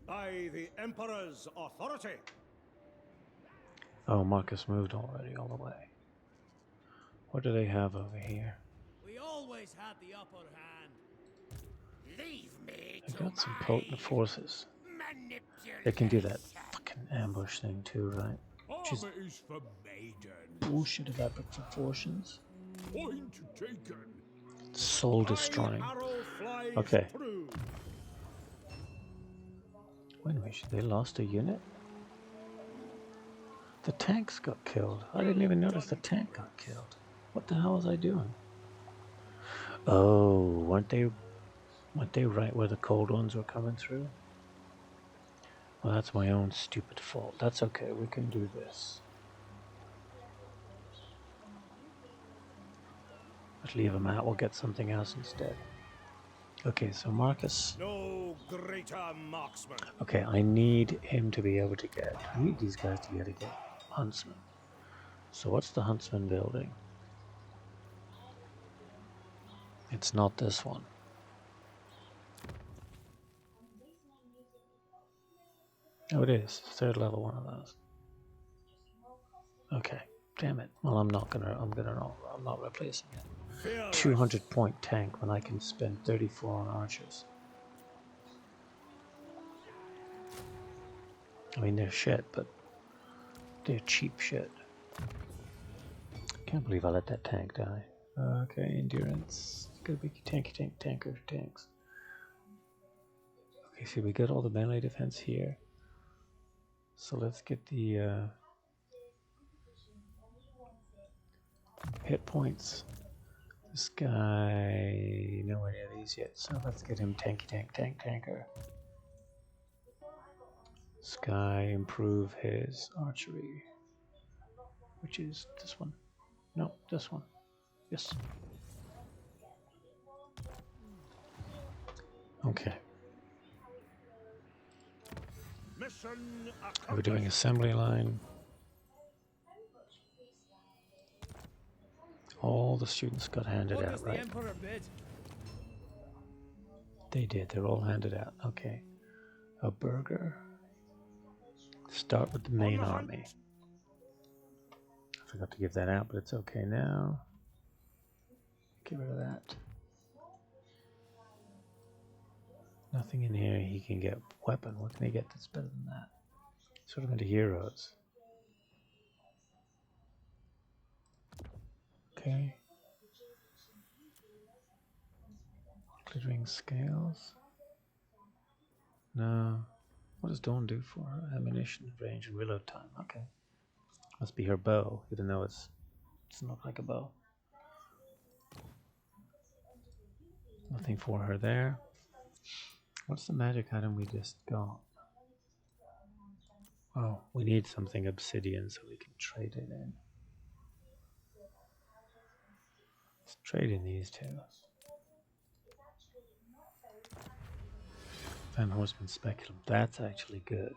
By the Emperor's authority. Oh, Markus moved already all the way. What do they have over here? We always had the upper hand. Leave me They've to got some my potent forces. manipulation. They can do that fucking ambush thing too, right? Just Armies for maidens. bullshit about the proportions. Point taken. Soul destroying. Arrow flies Okay. through. Wait a minute, they lost a unit? The tanks got killed. I didn't even notice the tank got killed. What the hell was I doing? Oh, weren't they right where the cold ones were coming through? Well, that's my own stupid fault. That's okay, we can do this. Let's leave them out, we'll get something else instead. Okay, so Markus. No greater marksman. Okay, I need him to be able to get. I need these guys to be able to get huntsmen. So what's the huntsman building? It's not this one. Oh, it is. Third level one of those. Okay, damn it. Well, I'm not replacing it. 200 point tank when I can spend 34 on archers. I mean, they're shit, but they're cheap shit. Can't believe I let that tank die. Okay, endurance. It's gonna be tanky tanks. Okay, so we got all the melee defense here. So let's get the hit points. This guy, nowhere near these yet, so let's get him tanker. This guy improve his archery, which is this one. No, this one. Yes. Okay. Mission Are we doing assembly line? All the students got handed What out, does the right? Emperor bid? They did. They're all handed out. Okay. A burger. Start with the main army. I forgot to give that out, but it's okay now. Get rid of that. Nothing in here. He can get weapon. What can he get that's better than that? Sort of into heroes. Okay. Glittering scales. No. What does Dawn do for her? Ammunition, range, and reload time. Okay. Must be her bow, even though it doesn't look like a bow. Nothing for her there. What's the magic item we just got? Oh, we need something obsidian so we can trade it in. Let's trade in these two. Van Horseman Speculum. That's actually good.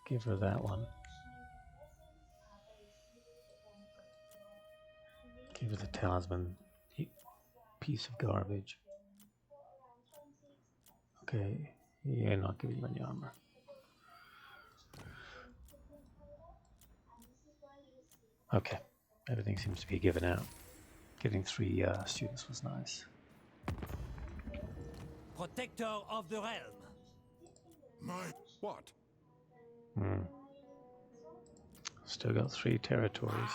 Give her that one. Give her the talisman. Piece of garbage. Okay. Yeah, not giving you any armor. Okay. Everything seems to be given out. Getting 3 students was nice. Protector of the realm. My what? Still got 3 territories.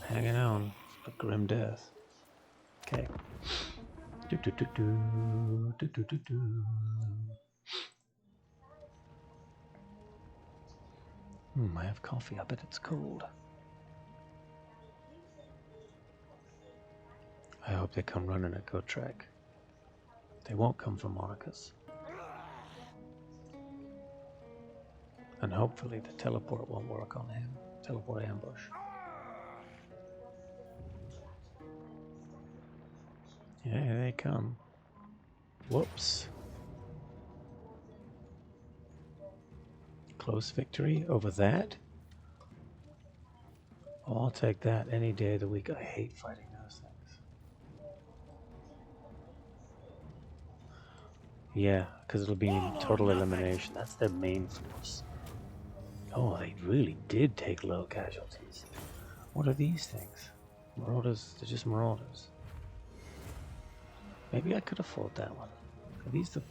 Hanging on. But grim death. Okay. I have coffee. I bet it's cold. I hope they come running at Gotrek. They won't come from Markus. And hopefully the teleport won't work on him. Teleport ambush. Yeah, here they come. Whoops. Close victory over that? Oh, I'll take that any day of the week. I hate fighting those things. Yeah, because it'll be total elimination. That's their main force. Oh, they really did take low casualties. What are these things? Marauders? They're just marauders. Maybe I could afford that one. Are these the...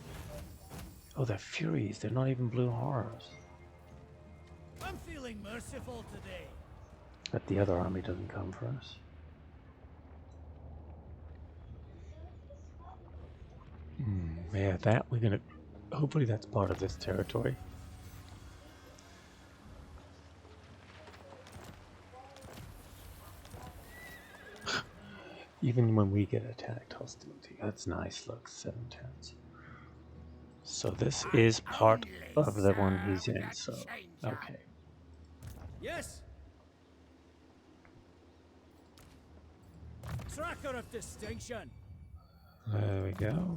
Oh, they're Furies. They're not even blue horrors. I'm feeling merciful today. But the other army doesn't come for us. Yeah, that we're gonna... Hopefully that's part of this territory. Even when we get attacked, hostility. That's nice, look, 7 turns. So this is part of the one he's in, so... Okay. Yes. Tracker of distinction. There we go.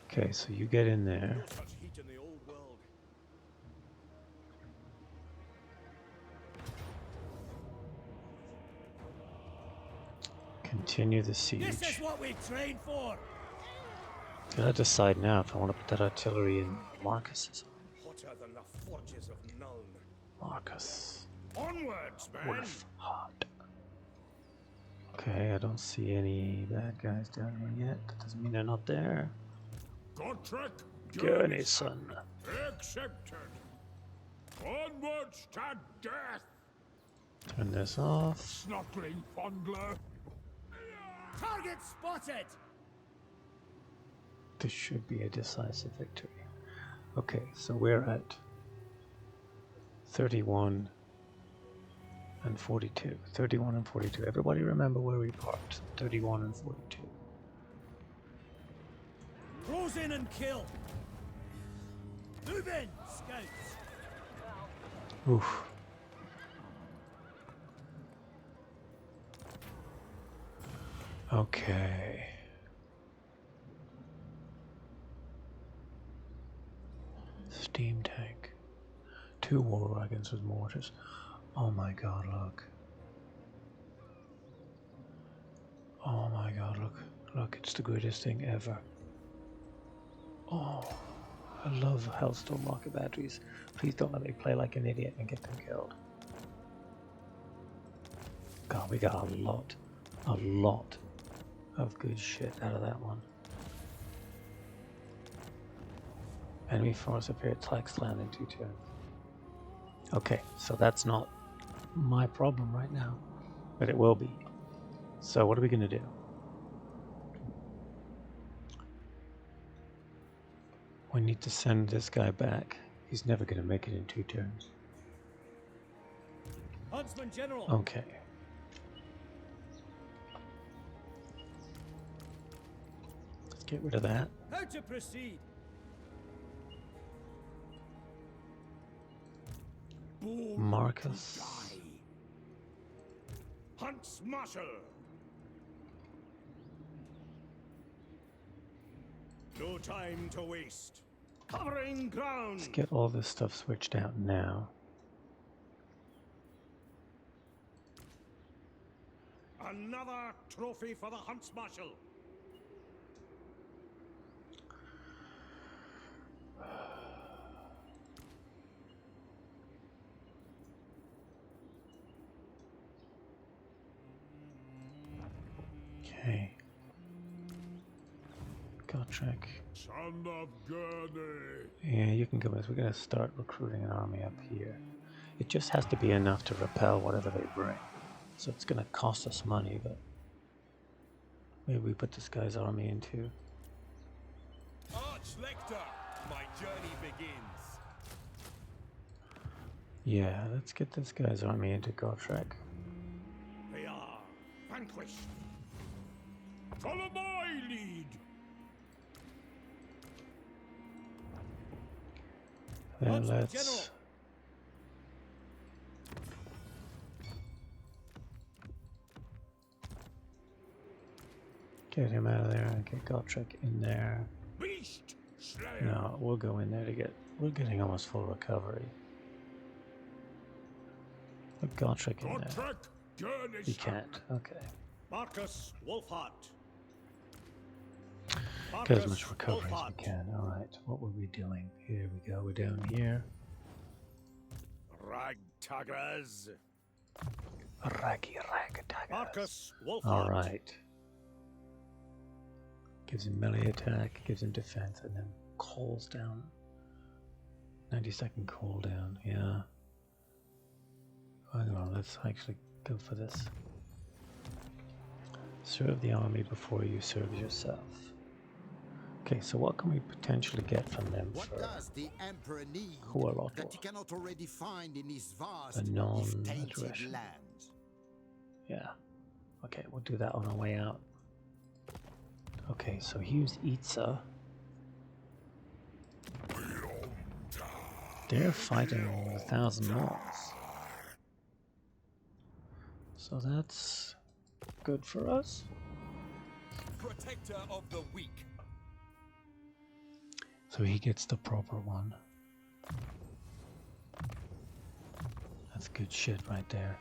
Okay, so you get in there. No such heat in the old world. Continue the siege. This is what we trained for. Gotta decide now if I want to put that artillery in Markus's. Hotter than the forges of Nuln. Markus. Onwards, man! Wulfhart. Okay, I don't see any bad guys down here yet. That doesn't mean they're not there. Gotrek, Gurney, son. accepted. Onwards to death, Turn this off. snuggling fondler. Target spotted. This should be a decisive victory. Okay, so we're at 31 and 42. 31 and 42. Everybody remember where we parked. 31 and 42. Close in and kill. Move in, scouts. Oof. Okay. Steam tank. 2 war wagons with mortars. Oh my god, look. Oh my god, look. Look, it's the greatest thing ever. Oh, I love Hellstorm rocket batteries. Please don't let me play like an idiot and get them killed. God, we got a lot of good shit out of that one. Enemy force appear at Tlax land in 2 turns. Okay, so that's not my problem right now, but it will be. So what are we going to do? We need to send this guy back. He's never going to make it in 2 turns. Huntsman General. Okay. Let's get rid of that. How to proceed? Markus. Hunts Marshal! No time to waste. Covering ground! Let's get all this stuff switched out now. Another trophy for the Hunts Marshal! Okay. Gotrek. Son of Gurney. Yeah, you can go with. We're going to start recruiting an army up here. It just has to be enough to repel whatever they bring. So it's going to cost us money, but maybe we put this guy's army into. Arch-Lector, my journey begins. Yeah, let's get this guy's army into Gotrek. They are vanquished. Follow my lead. And Once more, let's General. get him out of there and get Gotrek in there. Beast Slayer. No, we'll go in there to get. We're getting almost full recovery. Put Gotrek in there. Gotrek, Gurney. He can't. Okay. Markus, Wulfhart. Get as much recovery as we can. Alright, what were we doing? Here we go, we're down here. Ragtaggers. Raggy. Markus, Wulfhart. Alright. Gives him melee attack, gives him defense, and then cools down. 90-second cooldown, yeah. Hang on, let's actually go for this. Serve the army before you serve yourself. Okay, so what can we potentially get from them What for does the Emperor need Hexoatl? that he cannot already find in his vast, A if tainted non-aggression. lands? Yeah. Okay, we'll do that on our way out. Okay, so here's Itza. They're fighting 1,000 Nords. So that's good for us. Protector of the weak. So he gets the proper one. That's good shit right there.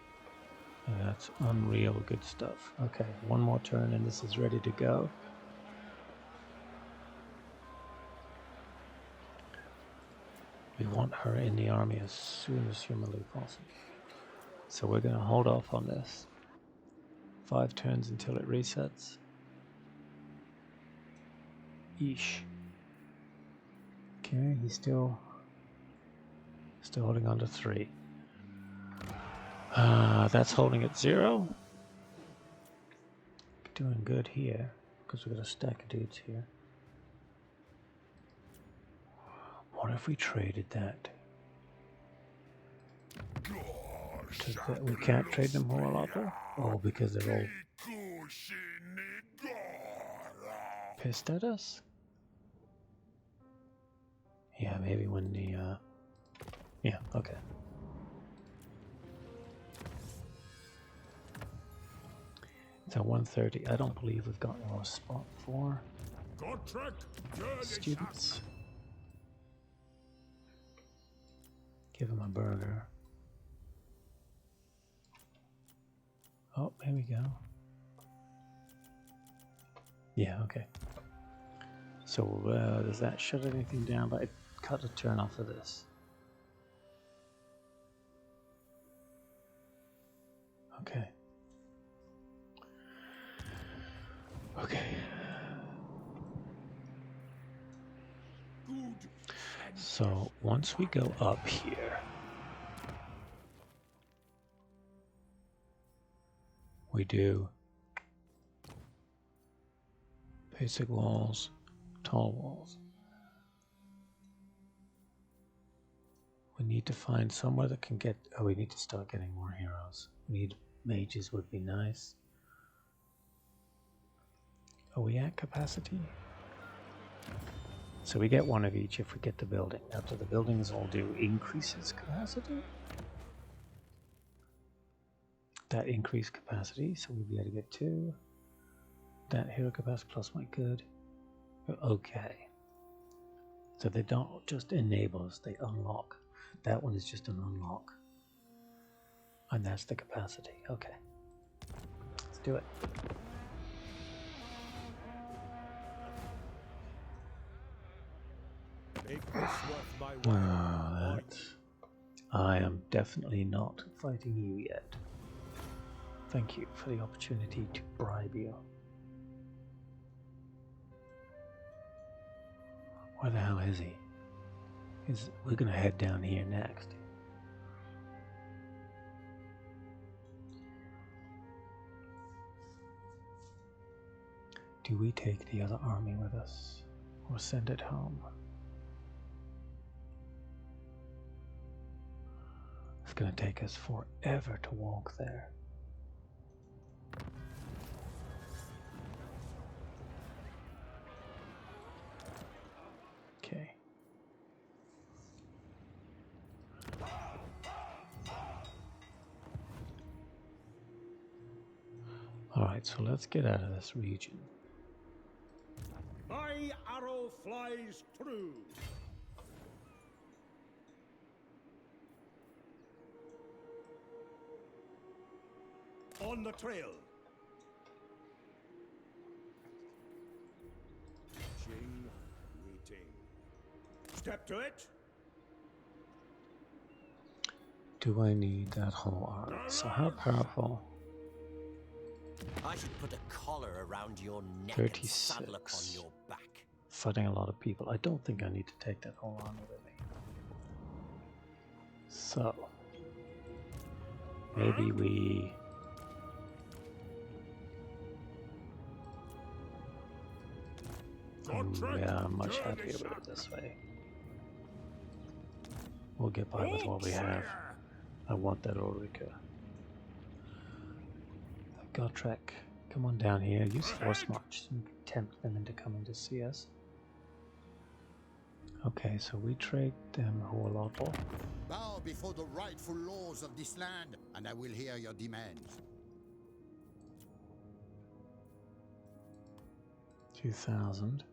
And that's unreal good stuff. Okay, one more turn and this is ready to go. We want her in the army as soon as humanly possible. So we're going to hold off on this. 5 turns until it resets. Yeesh. Okay, he's still holding on to 3. That's holding at 0. Doing good here, because we've got a stack of dudes here. What if we traded that? We can't trade them Hexoatl? Oh, because they're all pissed at us? Yeah, maybe when the, yeah, okay. It's at 1:30. I don't believe we've got more spot for Gotrek, Gurney. students. Give him a burger. Oh, here we go. Yeah, okay. So, does that shut anything down? But I cut a turn off of this. Okay. Okay. So, once we go up here, we do basic walls, tall walls. We need to find somewhere that can get, oh, we need to start getting more heroes. We need mages would be nice. Are we at capacity? So we get one of each if we get the building. After the buildings all do increases capacity. That increased capacity, so we'll be able to get 2. That hero capacity plus my good. Okay. So they don't just enable us, they unlock. That one is just an unlock. And that's the capacity. Okay. Let's do it. Make this worth my while. That. I am definitely not fighting you yet. Thank you for the opportunity to bribe you. Where the hell is he? We're gonna head down here next. Do we take the other army with us or send it home? It's gonna take us forever to walk there. Okay. Alright, so let's get out of this region. My arrow flies true. On the trail. Watching, waiting. Step to it. Do I need that whole army? So how powerful? I should put a collar around your neck and saddle upon 36. your back. Fighting a lot of people. I don't think I need to take that whole army with me. So maybe we yeah, I'm much happier with it this way. We'll get by with what we have. I want that Ulrika. Gotrek, come on down here. Use force march and tempt them into coming to see us. Okay, so we trade them Hexoatl. Bow before the rightful laws of this land, and I will hear your demands. 2,000.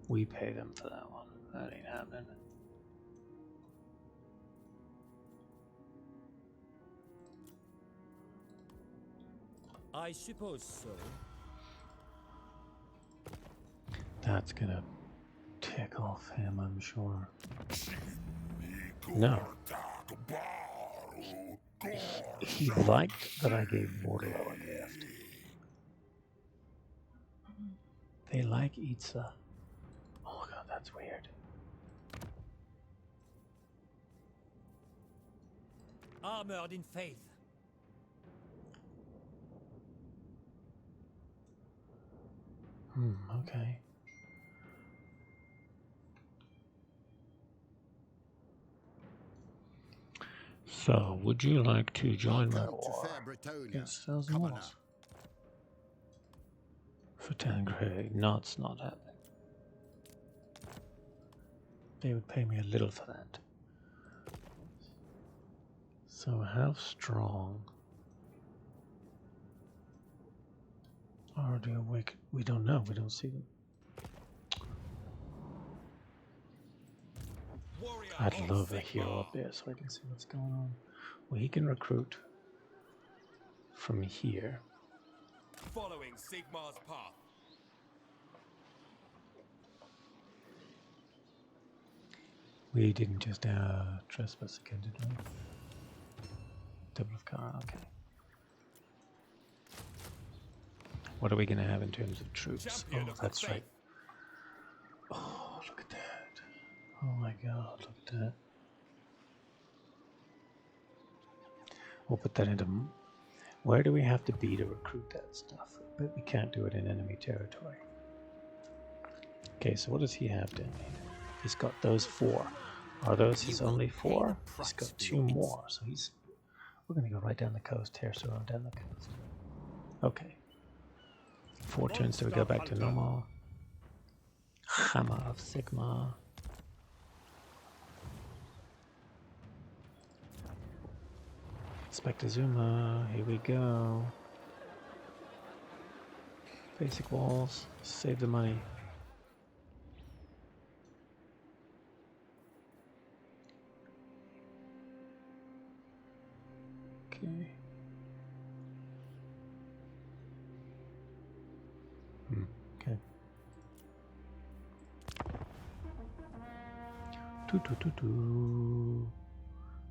We pay them for that one. That ain't happening. I suppose so. That's gonna tick off him, I'm sure. No. He liked that I gave Mordor a gift. They like Itza. Oh god, that's weird. Armored in faith. Okay. So, would you like to join my Welcome to war fair Bretonia. against those Commoner. walls? For Tangray, no, it's not happening. They would pay me a little for that. So, how strong are the awake? We don't know, we don't see them. I'd love a hero up there so I can see what's going on. Well, he can recruit from here. Following Sigmar's path. We didn't just trespass again, did we? Double of car, okay. What are we going to have in terms of troops? Champion Oh, of the that's faith. right. Oh, look at that. Oh my god, look at that. We'll put that into... Where do we have to be to recruit that stuff? But we can't do it in enemy territory. Okay, so what does he have down here? He's got those 4. Are those his only 4? He's got 2 more, so he's... We're going to go right down the coast, Terrace around down the coast. Okay. 4 turns till we go back to normal. Hammer of Sigma. Spectre Zuma, here we go. Basic walls, save the money. Okay. Okay.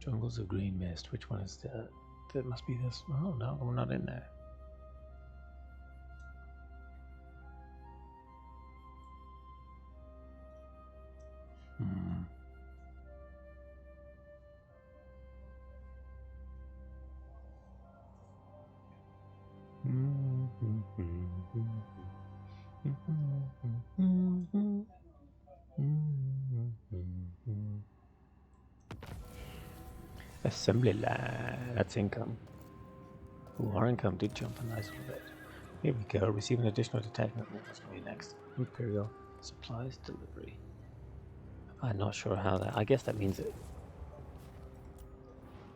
Jungles of Green Mist. Which one is that? That must be this. Oh no, we're not in there. Assembly line. That's income. Ooh, our income did jump a nice little bit. Here we go. Receive an additional detachment. What's going to be next? Imperial supplies delivery. I'm not sure how that. I guess that means it.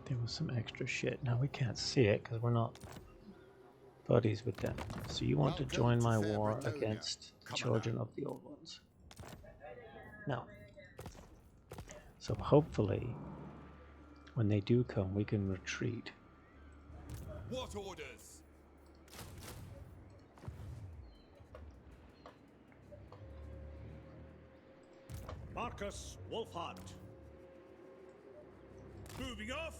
There was some extra shit. Now we can't see it because we're not buddies with them. So you want to Welcome join to my fair war Bretonia. against the Come on children now. of the old ones? No. So hopefully, when they do come, we can retreat. What orders? Markus, Wulfhart. Moving off.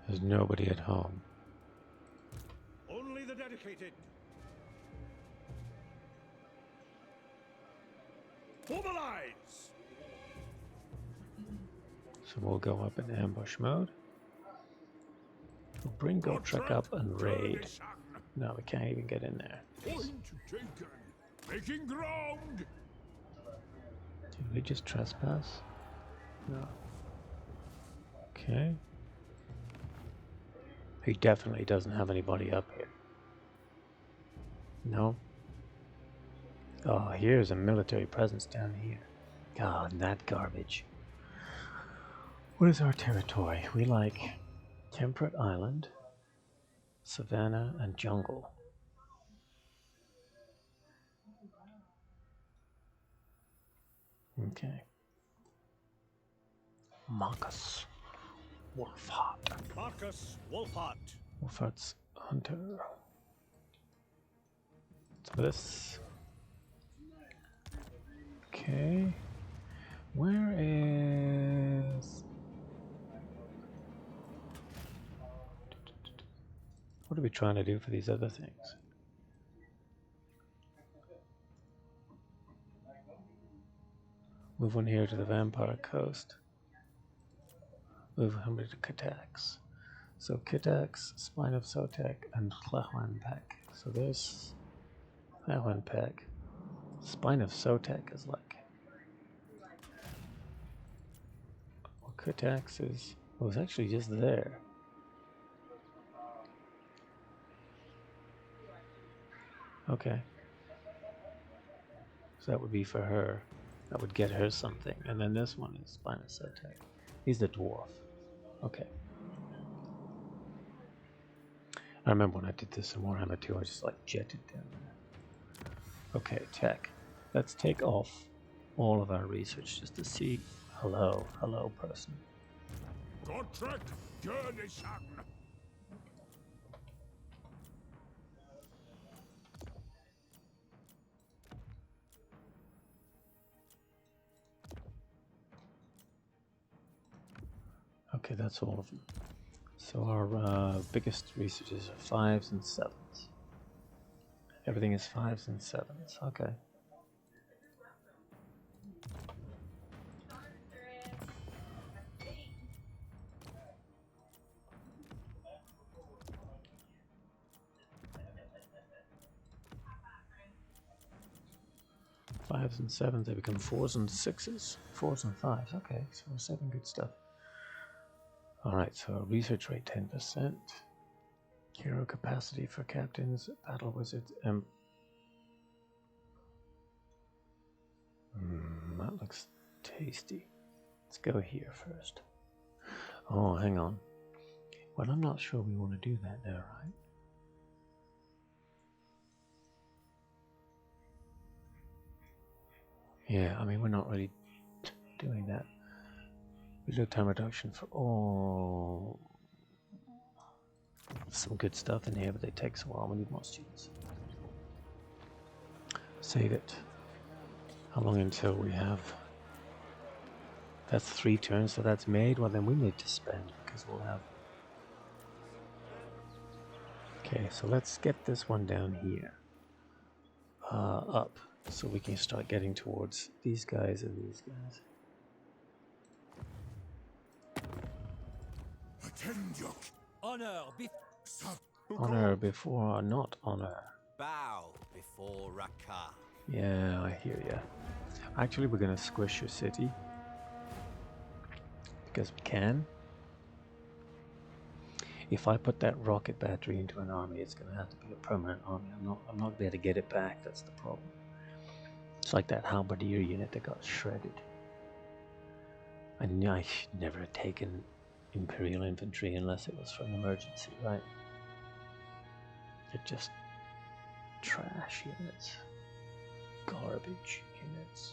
There's nobody at home. Only the dedicated. Mobilize! So we'll go up in ambush mode. We'll bring Gotrek up and raid. No, we can't even get in there. Point taken. Making ground. Did we just trespass? No. Okay. He definitely doesn't have anybody up here. No. Oh, here's a military presence down here. God, that garbage. What is our territory? We like Temperate Island, Savannah, and Jungle. Okay. Markus. Wulfhart. Markus, Wulfhart. Wulfhart's hunter. So this. Okay. Where is... What are we trying to do for these other things? Move one here to the Vampire Coast. Move him to Kitax. So Kitax, Spine of Sotek, and Tlahwanpak. So there's Tlahwanpak. Spine of Sotek is like... Well, Kitax is... Well, it's actually just there. Okay. So that would be for her. That would get her something. And then this one is Spine of Sotek. He's the dwarf. Okay. I remember when I did this in Warhammer 2, I just like jetted down there. Okay, tech. Let's take off all of our research just to see. Hello, hello person. Gotrek, Gurnishan. Okay, that's all of them. So our biggest researches are 5s and 7s. Everything is 5s and 7s. Okay. Fives and 7s, they become 4s and 6s. 4s and 5s. Okay, so we're saving good stuff. Alright, so research rate 10%. Hero capacity for captains, battle wizards, that looks tasty. Let's go here first. Oh, hang on. Well, I'm not sure we want to do that now, right? Yeah, I mean, we're not really doing that. Reload time reduction for all. Some good stuff in here, but it takes a while. We need more students. Save it. How long until we have... That's 3 turns, so that's made. Well, then we need to spend because we'll have... Okay, so let's get this one down here. Up. So we can start getting towards these guys and these guys. Attend your Honor Honor before not honor. Bow before Rakarth. Yeah, I hear ya. Actually, we're gonna squish your city. Because we can. If I put that rocket battery into an army, it's going to have to be a permanent army. I'm not there to get it back. That's the problem. It's like that halberdier unit that got shredded. I knew I should never have taken Imperial infantry unless it was for an emergency, right? They're just trash units, garbage units.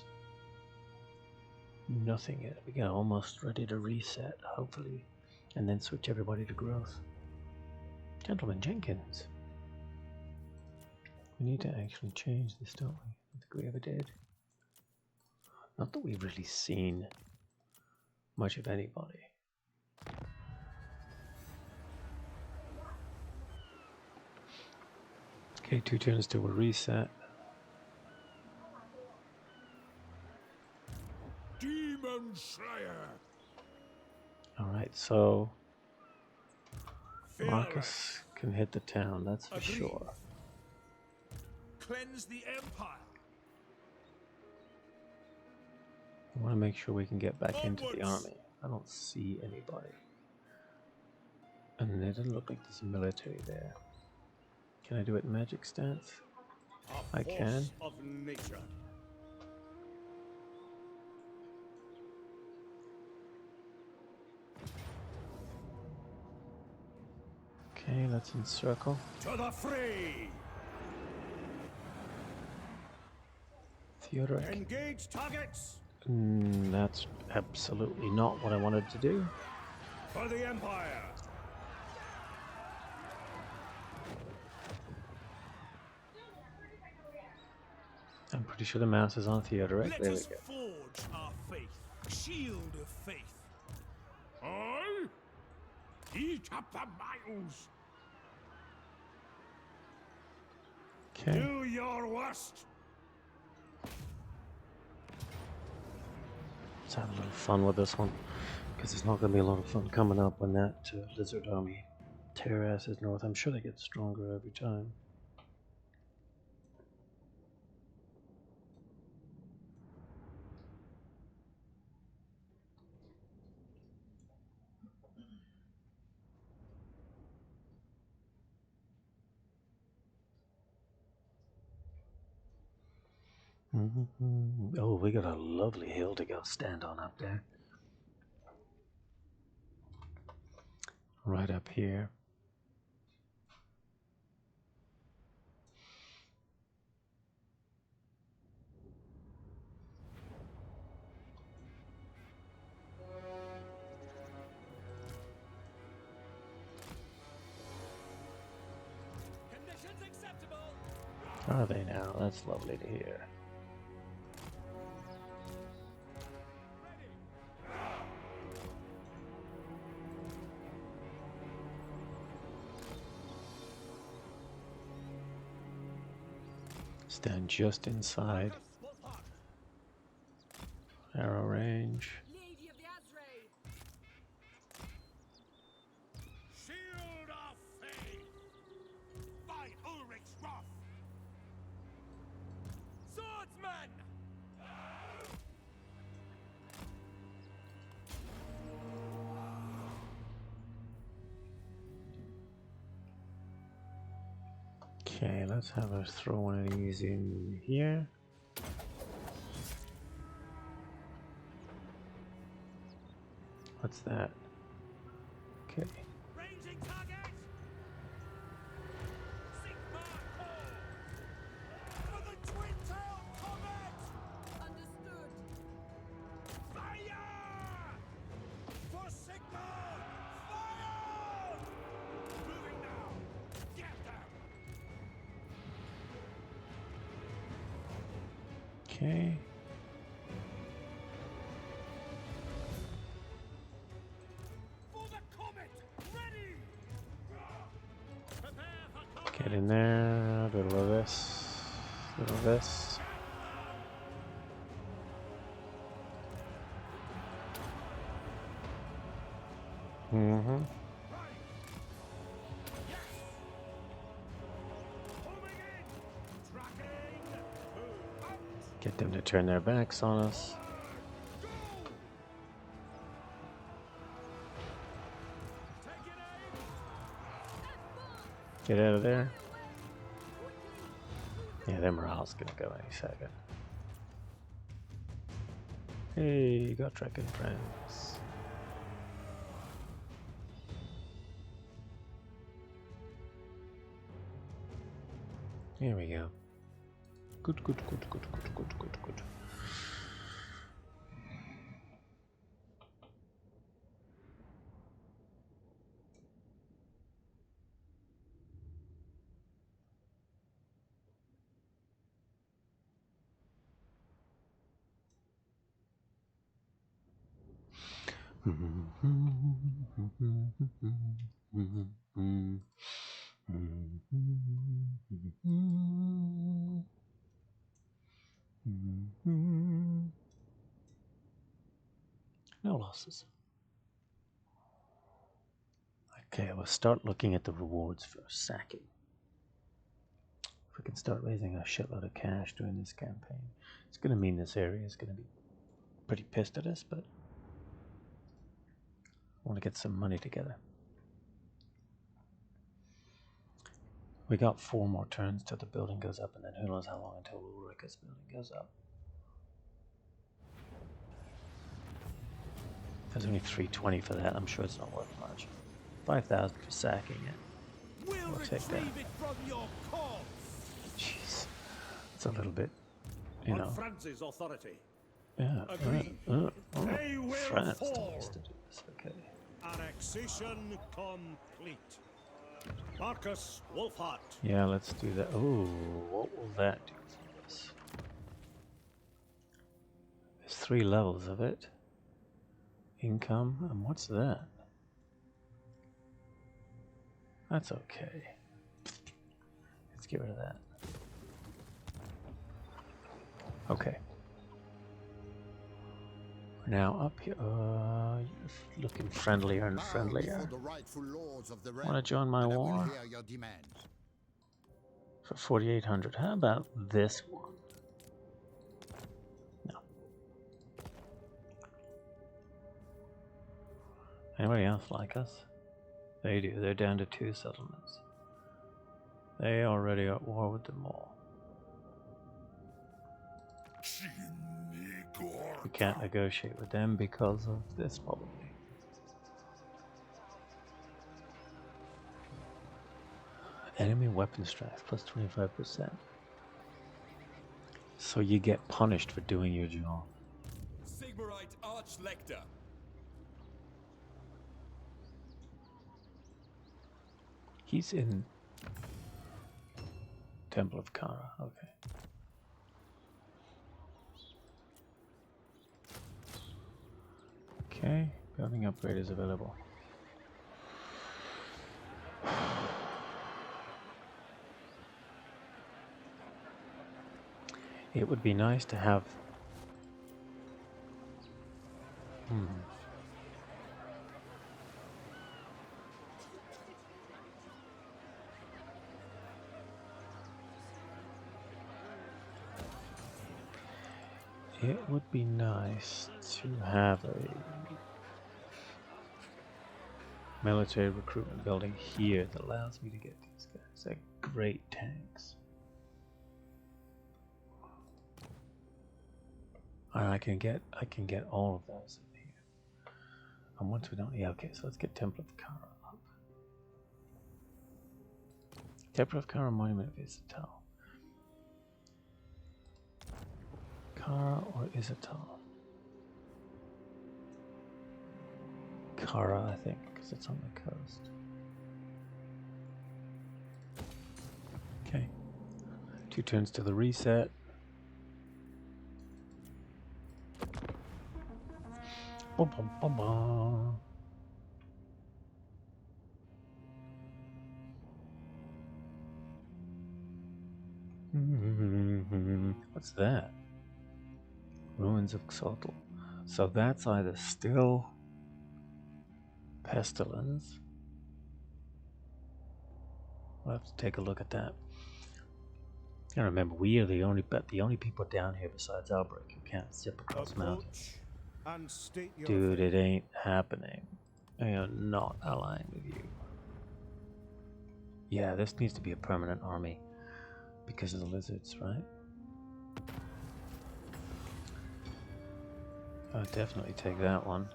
Nothing yet. We get almost ready to reset, hopefully, and then switch everybody to growth. Gentleman Jenkins. We need to actually change this, don't we? I don't think we ever did. Not that we've really seen much of anybody. Okay, 2 turns till we're reset. Demon Slayer. Alright, so Markus can hit the town, that's for sure. Cleanse the Empire. I want to make sure we can get back into the army. I don't see anybody. And it doesn't look like there's a military there. Can I do it in magic stance? I can. Of nature. Okay, let's encircle. To the fray! Theodoric. Engage targets! That's absolutely not what I wanted to do. For the Empire! I'm pretty sure the mouse is on Theodoric. Let There we us go. forge our faith. Shield of faith. I eat up the miles. Okay. Do your worst! Let's have a little fun with this one, because there's not going to be a lot of fun coming up when that lizard army terrorizes north. I'm sure they get stronger every time. Oh, we got a lovely hill to go stand on up there. Right up here. Conditions acceptable. Are they now? That's lovely to hear. Stand just inside arrow range. Lady of the Azrae. Shield of faith. By Ulrich's wrath. Swordsman. Okay, let's have her throw one of these in here. What's that? Okay. Ranging target. Sigma core. For the twin-tailed comet. Understood. Fire! For Sigma! Fire! Moving now! Get them! Okay. For the comet! Ready! Prepare for combat! Get in there. A little of this. A little of this. Mm-hmm. Moving in! Tracking! Move out! Get them to turn their backs on us. Go! Taking aim! Get out of there. Yeah, their morale's gonna go any second. Hey, you got Dragon friends. Here we go. Good. No losses. Okay, we'll start looking at the rewards for sacking. If we can start raising a shitload of cash during this campaign, it's going to mean this area is going to be pretty pissed at us, but I want to get some money together. We got 4 more turns till the building goes up, and then who knows how long until Ulrika's building goes up. There's only 320 for that. I'm sure it's not worth much. 5,000 for sacking it. We'll take that. retrieve it from your corpse. Jeez, it's a little bit, you On know. France's authority. Yeah. Agreed. They will France fall. wants to do this. Okay. Annexation complete. Markus, Wulfhart. Yeah, let's do that. Oh, what will that do for us? There's 3 levels of it. Income, and what's that? That's okay. Let's get rid of that. Okay. We're now up here. You're looking friendlier and Bow friendlier. before the rightful lords of the realm, Want to join my and I will war? hear your demands. For 4,800. How about this one? No. Anybody else like us? They do. They're down to 2 settlements. They already are at war with them all. We can't negotiate with them because of this, probably. Enemy weapon strength plus 25%. So you get punished for doing your job. Sigmarite Archlector. He's in Temple of Kara. Okay. Okay, building upgrade is available. It would be nice to have... It would be nice to have a military recruitment building here that allows me to get these guys. They're great tanks. And I can get all of those in here. And once we don't, yeah, okay, so let's get Temple of Kara up. Temple of Kara Monument of Hexoatl. Kara or Hexoatl? Kara, I think, because it's on the coast. Okay. 2 turns to the reset. Bum, bum, bum, bum. What's that? Ruins of Hexoatl. So that's either still pestilence. We'll have to take a look at that. I remember we are the only people down here besides Outbreak who can't zip across mountains. And state your Dude, it ain't happening. I am not allying with you. Yeah, this needs to be a permanent army because of the lizards, right? I'll definitely take that one.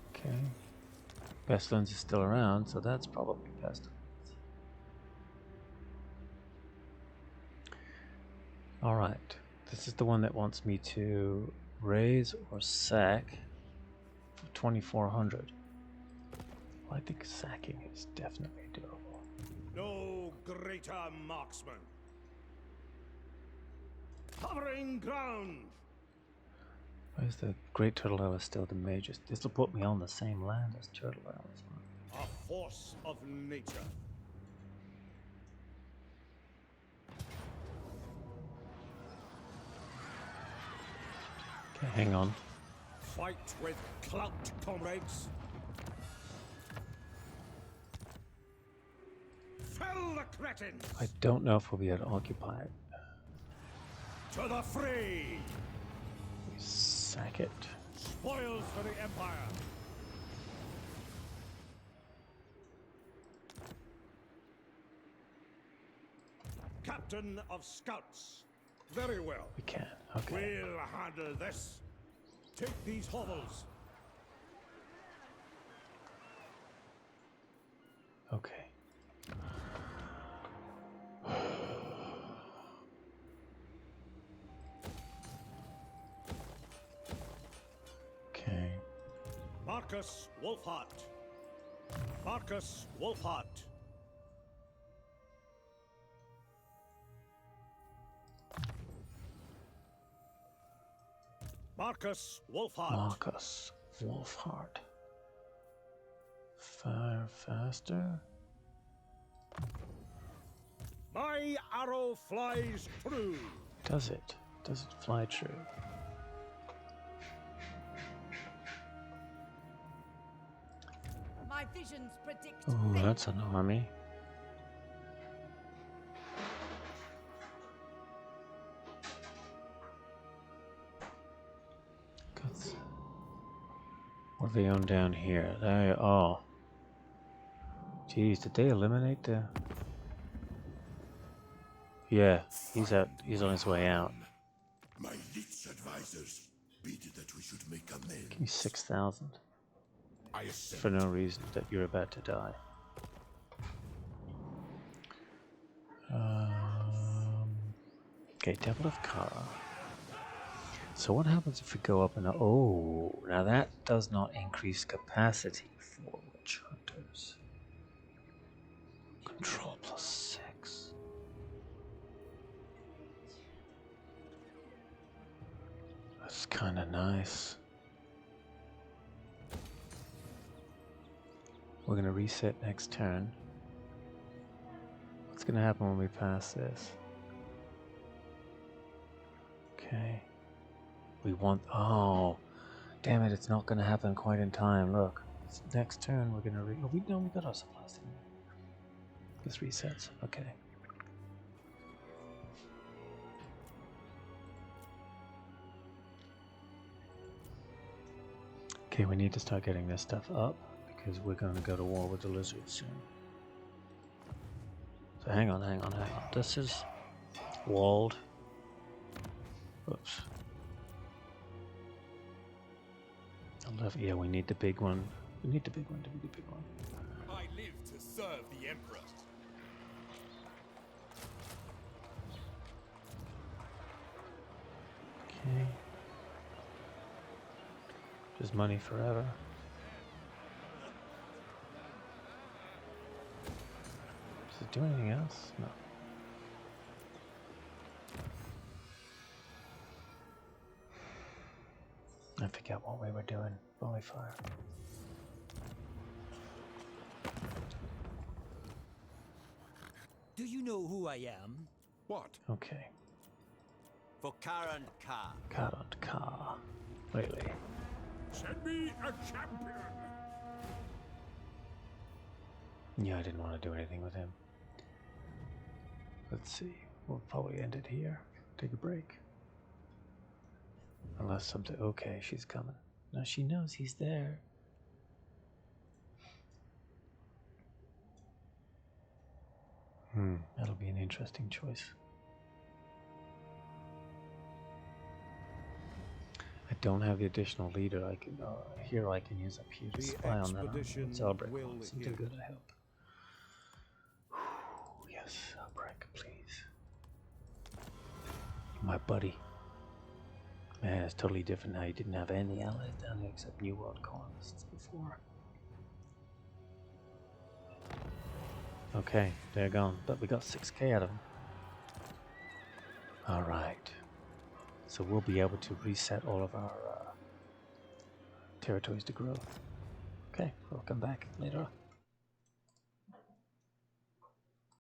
Okay. Pestilence is still around, so that's probably Pestilence. Alright. This is the one that wants me to raise or sack for 2,400. Well, I think sacking is definitely doable. No greater marksman. Covering ground. Why is the Great Turtle Owl still the major? This will put me on the same land as Turtle Owls. A force of nature. Okay, hang on. Fight with clout, comrades. Fell the cretins. I don't know if we'll be able to occupy it. To the fray. We sack it. Spoils for the Empire. Captain of Scouts. Very well. We can. Okay. We'll handle this. Take these hovels. Okay. Okay. Markus Wulfhart. Markus Wulfhart. Markus Wulfhart. Markus Wulfhart. Fire faster. My arrow flies true. Does it? Does it fly true? My visions predict Ooh, fate. that's an army. What do they own down here? They geez, did they eliminate the? Yeah, he's out. He's on his way out. My Lich advisors bid that we should make amends. Give me 6,000 I assent. for no reason that you're about to die. Okay, Devil of Kara. So what happens if we go up and now that does not increase capacity for witch hunters. Control +6. That's kind of nice. We're gonna reset next turn. What's gonna happen when we pass this? Okay. We want, damn it, it's not going to happen quite in time. Look, next turn we're going to, we got our supplies. This resets, okay. Okay, we need to start getting this stuff up because we're going to go to war with the lizards soon. So hang on. This is walled. Oops. Yeah, we need the big one. We need the big one to be the big one. I live to serve the Emperor. Okay. Just money forever. Does it do anything else? No. I forget what we were doing. Volley fire. Do you know who I am? What? Okay. For Karan Ka. Karant Ka. Really? Send me a champion. Yeah, I didn't want to do anything with him. Let's see. We'll probably end it here. Take a break. Unless something... Okay, she's coming. Now she knows he's there. That'll be an interesting choice. I don't have the additional leader. I can hero I can use up here to The spy on that army. expedition Let's Albrecht. will Something hit. good, I hope. Yes, Albrecht, please. My buddy. Man, it's totally different now. You didn't have any allies down here except New World colonists before. Okay, they're gone, but we got 6k out of them. Alright. So we'll be able to reset all of our territories to growth. Okay, we'll come back later on.